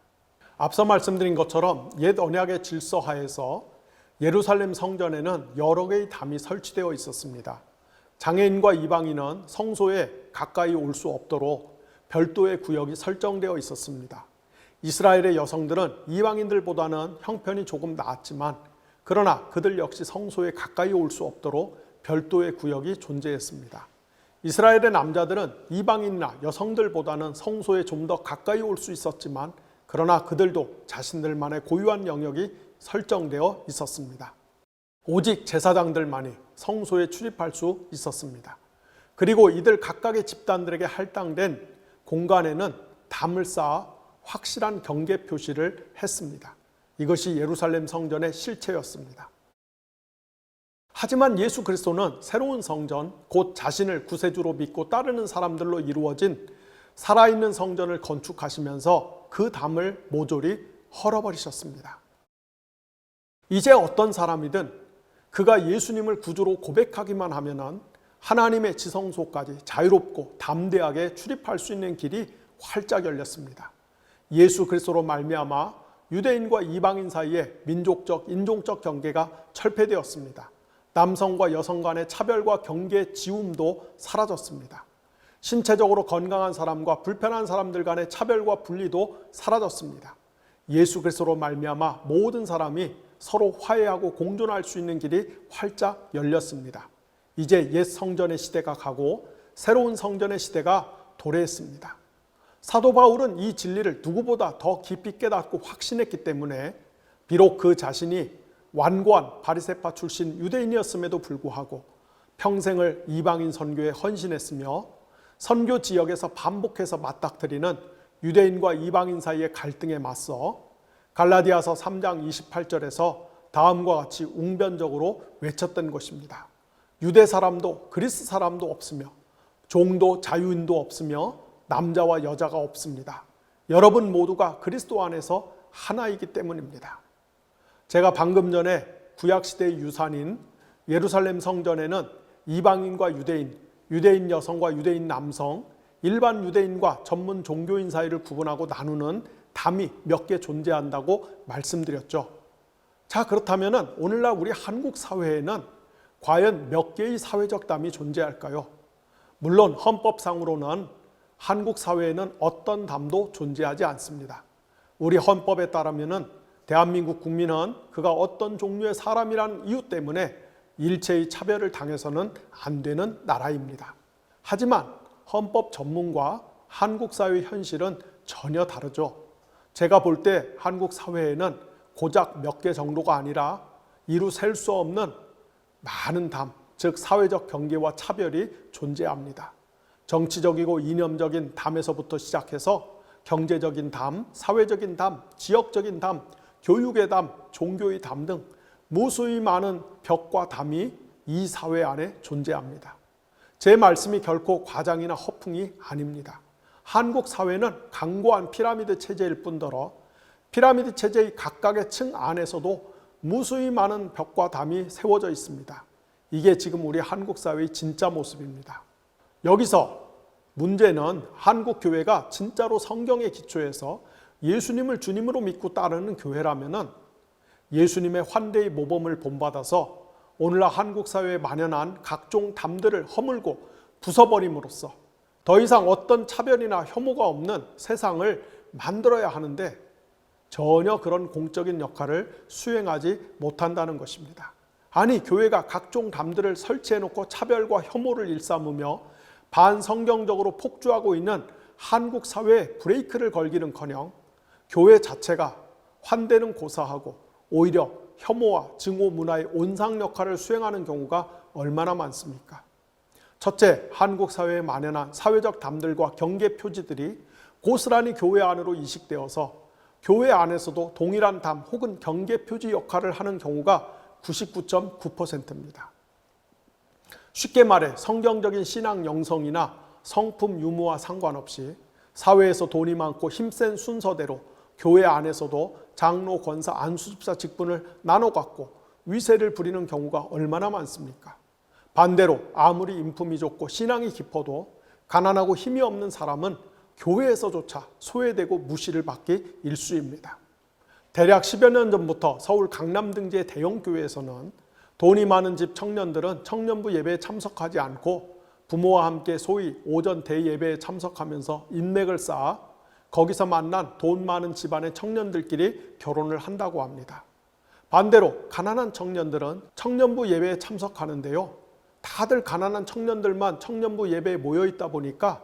앞서 말씀드린 것처럼 옛 언약의 질서하에서 예루살렘 성전에는 여러 개의 담이 설치되어 있었습니다. 장애인과 이방인은 성소에 가까이 올 수 없도록 별도의 구역이 설정되어 있었습니다. 이스라엘의 여성들은 이방인들보다는 형편이 조금 나았지만 그러나 그들 역시 성소에 가까이 올 수 없도록 별도의 구역이 존재했습니다. 이스라엘의 남자들은 이방인이나 여성들보다는 성소에 좀 더 가까이 올 수 있었지만 그러나 그들도 자신들만의 고유한 영역이 설정되어 있었습니다. 오직 제사장들만이 성소에 출입할 수 있었습니다. 그리고 이들 각각의 집단들에게 할당된 공간에는 담을 쌓아 확실한 경계 표시를 했습니다. 이것이 예루살렘 성전의 실체였습니다. 하지만 예수 그리스도는 새로운 성전, 곧 자신을 구세주로 믿고 따르는 사람들로 이루어진 살아있는 성전을 건축하시면서 그 담을 모조리 헐어버리셨습니다. 이제 어떤 사람이든 그가 예수님을 구주로 고백하기만 하면 하나님의 지성소까지 자유롭고 담대하게 출입할 수 있는 길이 활짝 열렸습니다. 예수 그리스도로 말미암아 유대인과 이방인 사이에 민족적, 인종적 경계가 철폐되었습니다. 남성과 여성 간의 차별과 경계 지움도 사라졌습니다. 신체적으로 건강한 사람과 불편한 사람들 간의 차별과 분리도 사라졌습니다. 예수 그리스도로 말미암아 모든 사람이 서로 화해하고 공존할 수 있는 길이 활짝 열렸습니다. 이제 옛 성전의 시대가 가고 새로운 성전의 시대가 도래했습니다. 사도 바울은 이 진리를 누구보다 더 깊이 깨닫고 확신했기 때문에 비록 그 자신이 완고한 바리새파 출신 유대인이었음에도 불구하고 평생을 이방인 선교에 헌신했으며 선교 지역에서 반복해서 맞닥뜨리는 유대인과 이방인 사이의 갈등에 맞서 갈라디아서 3장 28절에서 다음과 같이 웅변적으로 외쳤던 것입니다. 유대 사람도 그리스 사람도 없으며 종도 자유인도 없으며 남자와 여자가 없습니다. 여러분 모두가 그리스도 안에서 하나이기 때문입니다. 제가 방금 전에 구약시대의 유산인 예루살렘 성전에는 이방인과 유대인, 유대인 여성과 유대인 남성, 일반 유대인과 전문 종교인 사이를 구분하고 나누는 담이 몇 개 존재한다고 말씀드렸죠. 자, 그렇다면 오늘날 우리 한국 사회에는 과연 몇 개의 사회적 담이 존재할까요? 물론 헌법상으로는 한국 사회에는 어떤 담도 존재하지 않습니다. 우리 헌법에 따르면 대한민국 국민은 그가 어떤 종류의 사람이라는 이유 때문에 일체의 차별을 당해서는 안 되는 나라입니다. 하지만 헌법 전문과 한국 사회의 현실은 전혀 다르죠. 제가 볼 때 한국 사회에는 고작 몇 개 정도가 아니라 이루 셀 수 없는 많은 담, 즉 사회적 경계와 차별이 존재합니다. 정치적이고 이념적인 담에서부터 시작해서 경제적인 담, 사회적인 담, 지역적인 담, 교육의 담, 종교의 담 등 무수히 많은 벽과 담이 이 사회 안에 존재합니다. 제 말씀이 결코 과장이나 허풍이 아닙니다. 한국 사회는 강고한 피라미드 체제일 뿐더러 피라미드 체제의 각각의 층 안에서도 무수히 많은 벽과 담이 세워져 있습니다. 이게 지금 우리 한국 사회의 진짜 모습입니다. 여기서 문제는 한국 교회가 진짜로 성경에 기초해서 예수님을 주님으로 믿고 따르는 교회라면 예수님의 환대의 모범을 본받아서 오늘날 한국 사회에 만연한 각종 담들을 허물고 부숴버림으로써 더 이상 어떤 차별이나 혐오가 없는 세상을 만들어야 하는데 전혀 그런 공적인 역할을 수행하지 못한다는 것입니다. 아니, 교회가 각종 담들을 설치해놓고 차별과 혐오를 일삼으며 반성경적으로 폭주하고 있는 한국 사회에 브레이크를 걸기는커녕 교회 자체가 환대는 고사하고 오히려 혐오와 증오 문화의 온상 역할을 수행하는 경우가 얼마나 많습니까? 첫째, 한국 사회에 만연한 사회적 담들과 경계 표지들이 고스란히 교회 안으로 이식되어서 교회 안에서도 동일한 담 혹은 경계 표지 역할을 하는 경우가 99.9%입니다. 쉽게 말해 성경적인 신앙 영성이나 성품 유무와 상관없이 사회에서 돈이 많고 힘센 순서대로 교회 안에서도 장로, 권사, 안수집사 직분을 나눠 갖고 위세를 부리는 경우가 얼마나 많습니까? 반대로 아무리 인품이 좋고 신앙이 깊어도 가난하고 힘이 없는 사람은 교회에서조차 소외되고 무시를 받기 일쑤입니다. 대략 10여 년 전부터 서울 강남 등지의 대형 교회에서는 돈이 많은 집 청년들은 청년부 예배에 참석하지 않고 부모와 함께 소위 오전 대예배에 참석하면서 인맥을 쌓아 거기서 만난 돈 많은 집안의 청년들끼리 결혼을 한다고 합니다. 반대로 가난한 청년들은 청년부 예배에 참석하는데요, 다들 가난한 청년들만 청년부 예배에 모여 있다 보니까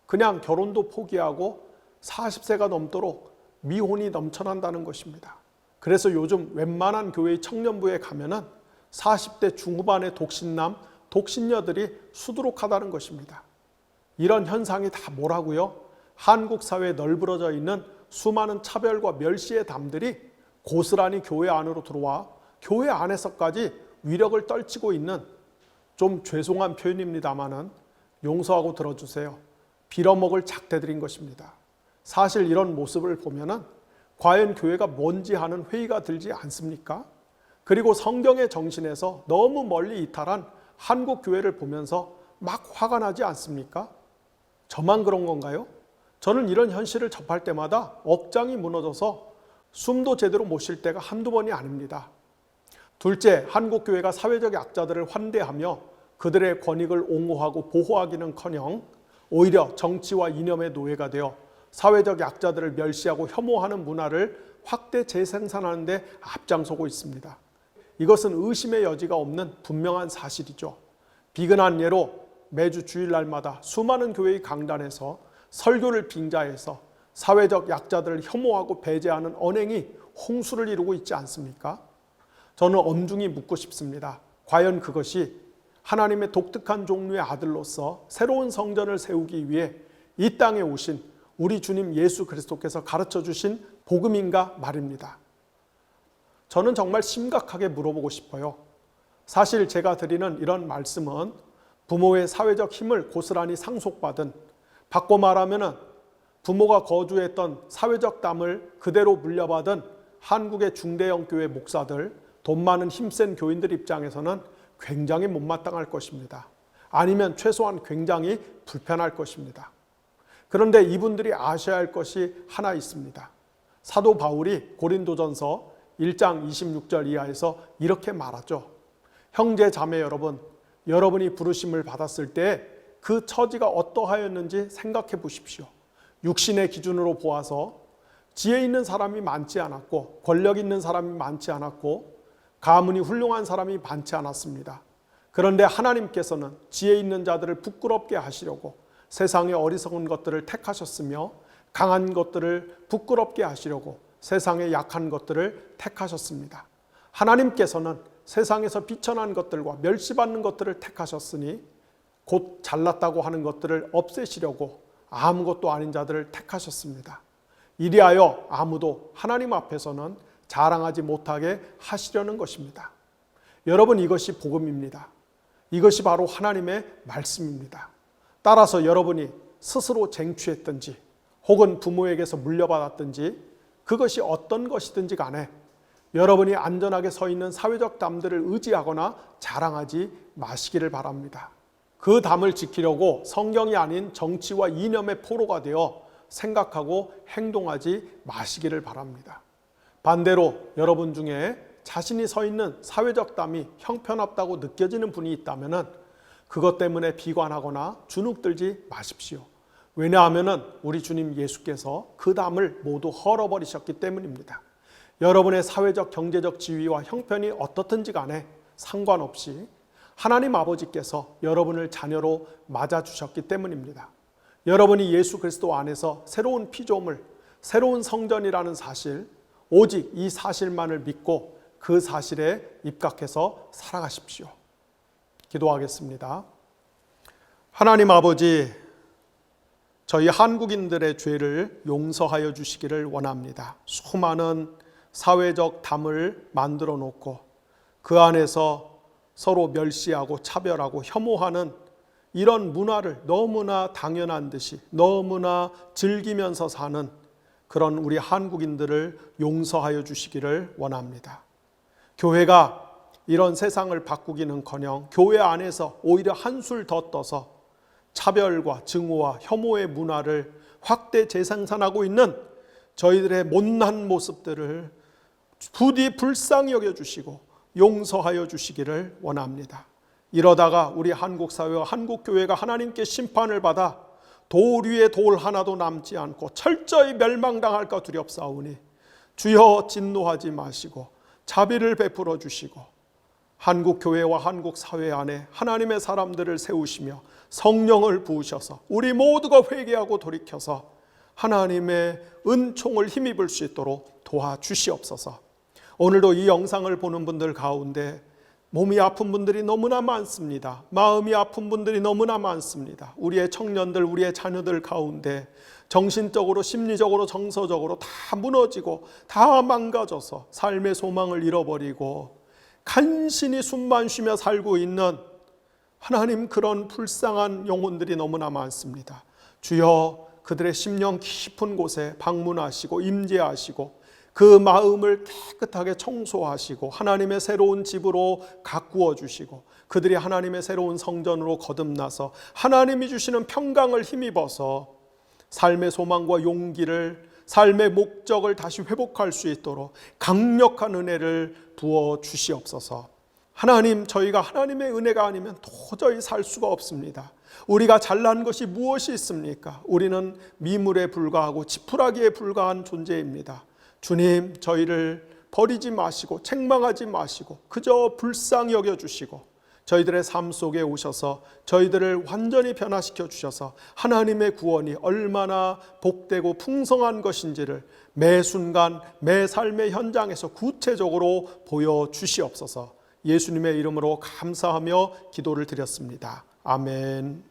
그냥 결혼도 포기하고 40세가 넘도록 미혼이 넘쳐난다는 것입니다. 그래서 요즘 웬만한 교회의 청년부에 가면은 40대 중후반의 독신남, 독신녀들이 수두룩하다는 것입니다. 이런 현상이 다 뭐라고요? 한국 사회에 널브러져 있는 수많은 차별과 멸시의 담들이 고스란히 교회 안으로 들어와 교회 안에서까지 위력을 떨치고 있는, 좀 죄송한 표현입니다마는 용서하고 들어주세요, 빌어먹을 작대들인 것입니다. 사실 이런 모습을 보면은 과연 교회가 뭔지 하는 회의가 들지 않습니까? 그리고 성경의 정신에서 너무 멀리 이탈한 한국 교회를 보면서 막 화가 나지 않습니까? 저만 그런 건가요? 저는 이런 현실을 접할 때마다 억장이 무너져서 숨도 제대로 못 쉴 때가 한두 번이 아닙니다. 둘째, 한국 교회가 사회적 약자들을 환대하며 그들의 권익을 옹호하고 보호하기는커녕 오히려 정치와 이념의 노예가 되어 사회적 약자들을 멸시하고 혐오하는 문화를 확대 재생산하는 데 앞장서고 있습니다. 이것은 의심의 여지가 없는 분명한 사실이죠. 비근한 예로 매주 주일날마다 수많은 교회의 강단에서 설교를 빙자해서 사회적 약자들을 혐오하고 배제하는 언행이 홍수를 이루고 있지 않습니까? 저는 엄중히 묻고 싶습니다. 과연 그것이 하나님의 독특한 종류의 아들로서 새로운 성전을 세우기 위해 이 땅에 오신 우리 주님 예수 그리스도께서 가르쳐 주신 복음인가 말입니다. 저는 정말 심각하게 물어보고 싶어요. 사실 제가 드리는 이런 말씀은 부모의 사회적 힘을 고스란히 상속받은, 바꿔 말하면 부모가 거주했던 사회적 담을 그대로 물려받은 한국의 중대형 교회 목사들, 돈 많은 힘센 교인들 입장에서는 굉장히 못마땅할 것입니다. 아니면 최소한 굉장히 불편할 것입니다. 그런데 이분들이 아셔야 할 것이 하나 있습니다. 사도 바울이 고린도전서 1장 26절 이하에서 이렇게 말하죠. 형제 자매 여러분, 여러분이 부르심을 받았을 때 그 처지가 어떠하였는지 생각해 보십시오. 육신의 기준으로 보아서 지혜 있는 사람이 많지 않았고 권력 있는 사람이 많지 않았고 가문이 훌륭한 사람이 많지 않았습니다. 그런데 하나님께서는 지혜 있는 자들을 부끄럽게 하시려고 세상의 어리석은 것들을 택하셨으며 강한 것들을 부끄럽게 하시려고 세상의 약한 것들을 택하셨습니다. 하나님께서는 세상에서 비천한 것들과 멸시받는 것들을 택하셨으니 곧 잘났다고 하는 것들을 없애시려고 아무것도 아닌 자들을 택하셨습니다. 이리하여 아무도 하나님 앞에서는 자랑하지 못하게 하시려는 것입니다. 여러분, 이것이 복음입니다. 이것이 바로 하나님의 말씀입니다. 따라서 여러분이 스스로 쟁취했든지 혹은 부모에게서 물려받았든지 그것이 어떤 것이든지 간에 여러분이 안전하게 서 있는 사회적 담들을 의지하거나 자랑하지 마시기를 바랍니다. 그 담을 지키려고 성경이 아닌 정치와 이념의 포로가 되어 생각하고 행동하지 마시기를 바랍니다. 반대로 여러분 중에 자신이 서 있는 사회적 담이 형편없다고 느껴지는 분이 있다면 그것 때문에 비관하거나 주눅들지 마십시오. 왜냐하면 우리 주님 예수께서 그 담을 모두 헐어버리셨기 때문입니다. 여러분의 사회적 경제적 지위와 형편이 어떻든지 간에 상관없이 하나님 아버지께서 여러분을 자녀로 맞아주셨기 때문입니다. 여러분이 예수 그리스도 안에서 새로운 피조물, 새로운 성전이라는 사실, 오직 이 사실만을 믿고 그 사실에 입각해서 살아가십시오. 기도하겠습니다. 하나님 아버지, 저희 한국인들의 죄를 용서하여 주시기를 원합니다. 수많은 사회적 담을 만들어 놓고 그 안에서 서로 멸시하고 차별하고 혐오하는 이런 문화를 너무나 당연한 듯이 너무나 즐기면서 사는 그런 우리 한국인들을 용서하여 주시기를 원합니다. 교회가 이런 세상을 바꾸기는커녕 교회 안에서 오히려 한술 더 떠서 차별과 증오와 혐오의 문화를 확대 재생산하고 있는 저희들의 못난 모습들을 부디 불쌍히 여겨주시고 용서하여 주시기를 원합니다. 이러다가 우리 한국 사회와 한국 교회가 하나님께 심판을 받아 돌 위에 돌 하나도 남지 않고 철저히 멸망당할까 두렵사오니 주여 진노하지 마시고 자비를 베풀어 주시고 한국 교회와 한국 사회 안에 하나님의 사람들을 세우시며 성령을 부으셔서 우리 모두가 회개하고 돌이켜서 하나님의 은총을 힘입을 수 있도록 도와주시옵소서. 오늘도 이 영상을 보는 분들 가운데 몸이 아픈 분들이 너무나 많습니다. 마음이 아픈 분들이 너무나 많습니다. 우리의 청년들, 우리의 자녀들 가운데 정신적으로, 심리적으로, 정서적으로 다 무너지고 다 망가져서 삶의 소망을 잃어버리고 간신히 숨만 쉬며 살고 있는 하나님, 그런 불쌍한 영혼들이 너무나 많습니다. 주여, 그들의 심령 깊은 곳에 방문하시고 임재하시고 그 마음을 깨끗하게 청소하시고 하나님의 새로운 집으로 가꾸어 주시고 그들이 하나님의 새로운 성전으로 거듭나서 하나님이 주시는 평강을 힘입어서 삶의 소망과 용기를, 삶의 목적을 다시 회복할 수 있도록 강력한 은혜를 부어 주시옵소서. 하나님, 저희가 하나님의 은혜가 아니면 도저히 살 수가 없습니다. 우리가 잘난 것이 무엇이 있습니까? 우리는 미물에 불과하고 지푸라기에 불과한 존재입니다. 주님, 저희를 버리지 마시고 책망하지 마시고 그저 불쌍히 여겨주시고 저희들의 삶 속에 오셔서 저희들을 완전히 변화시켜 주셔서 하나님의 구원이 얼마나 복되고 풍성한 것인지를 매 순간 매 삶의 현장에서 구체적으로 보여주시옵소서. 예수님의 이름으로 감사하며 기도를 드렸습니다. 아멘.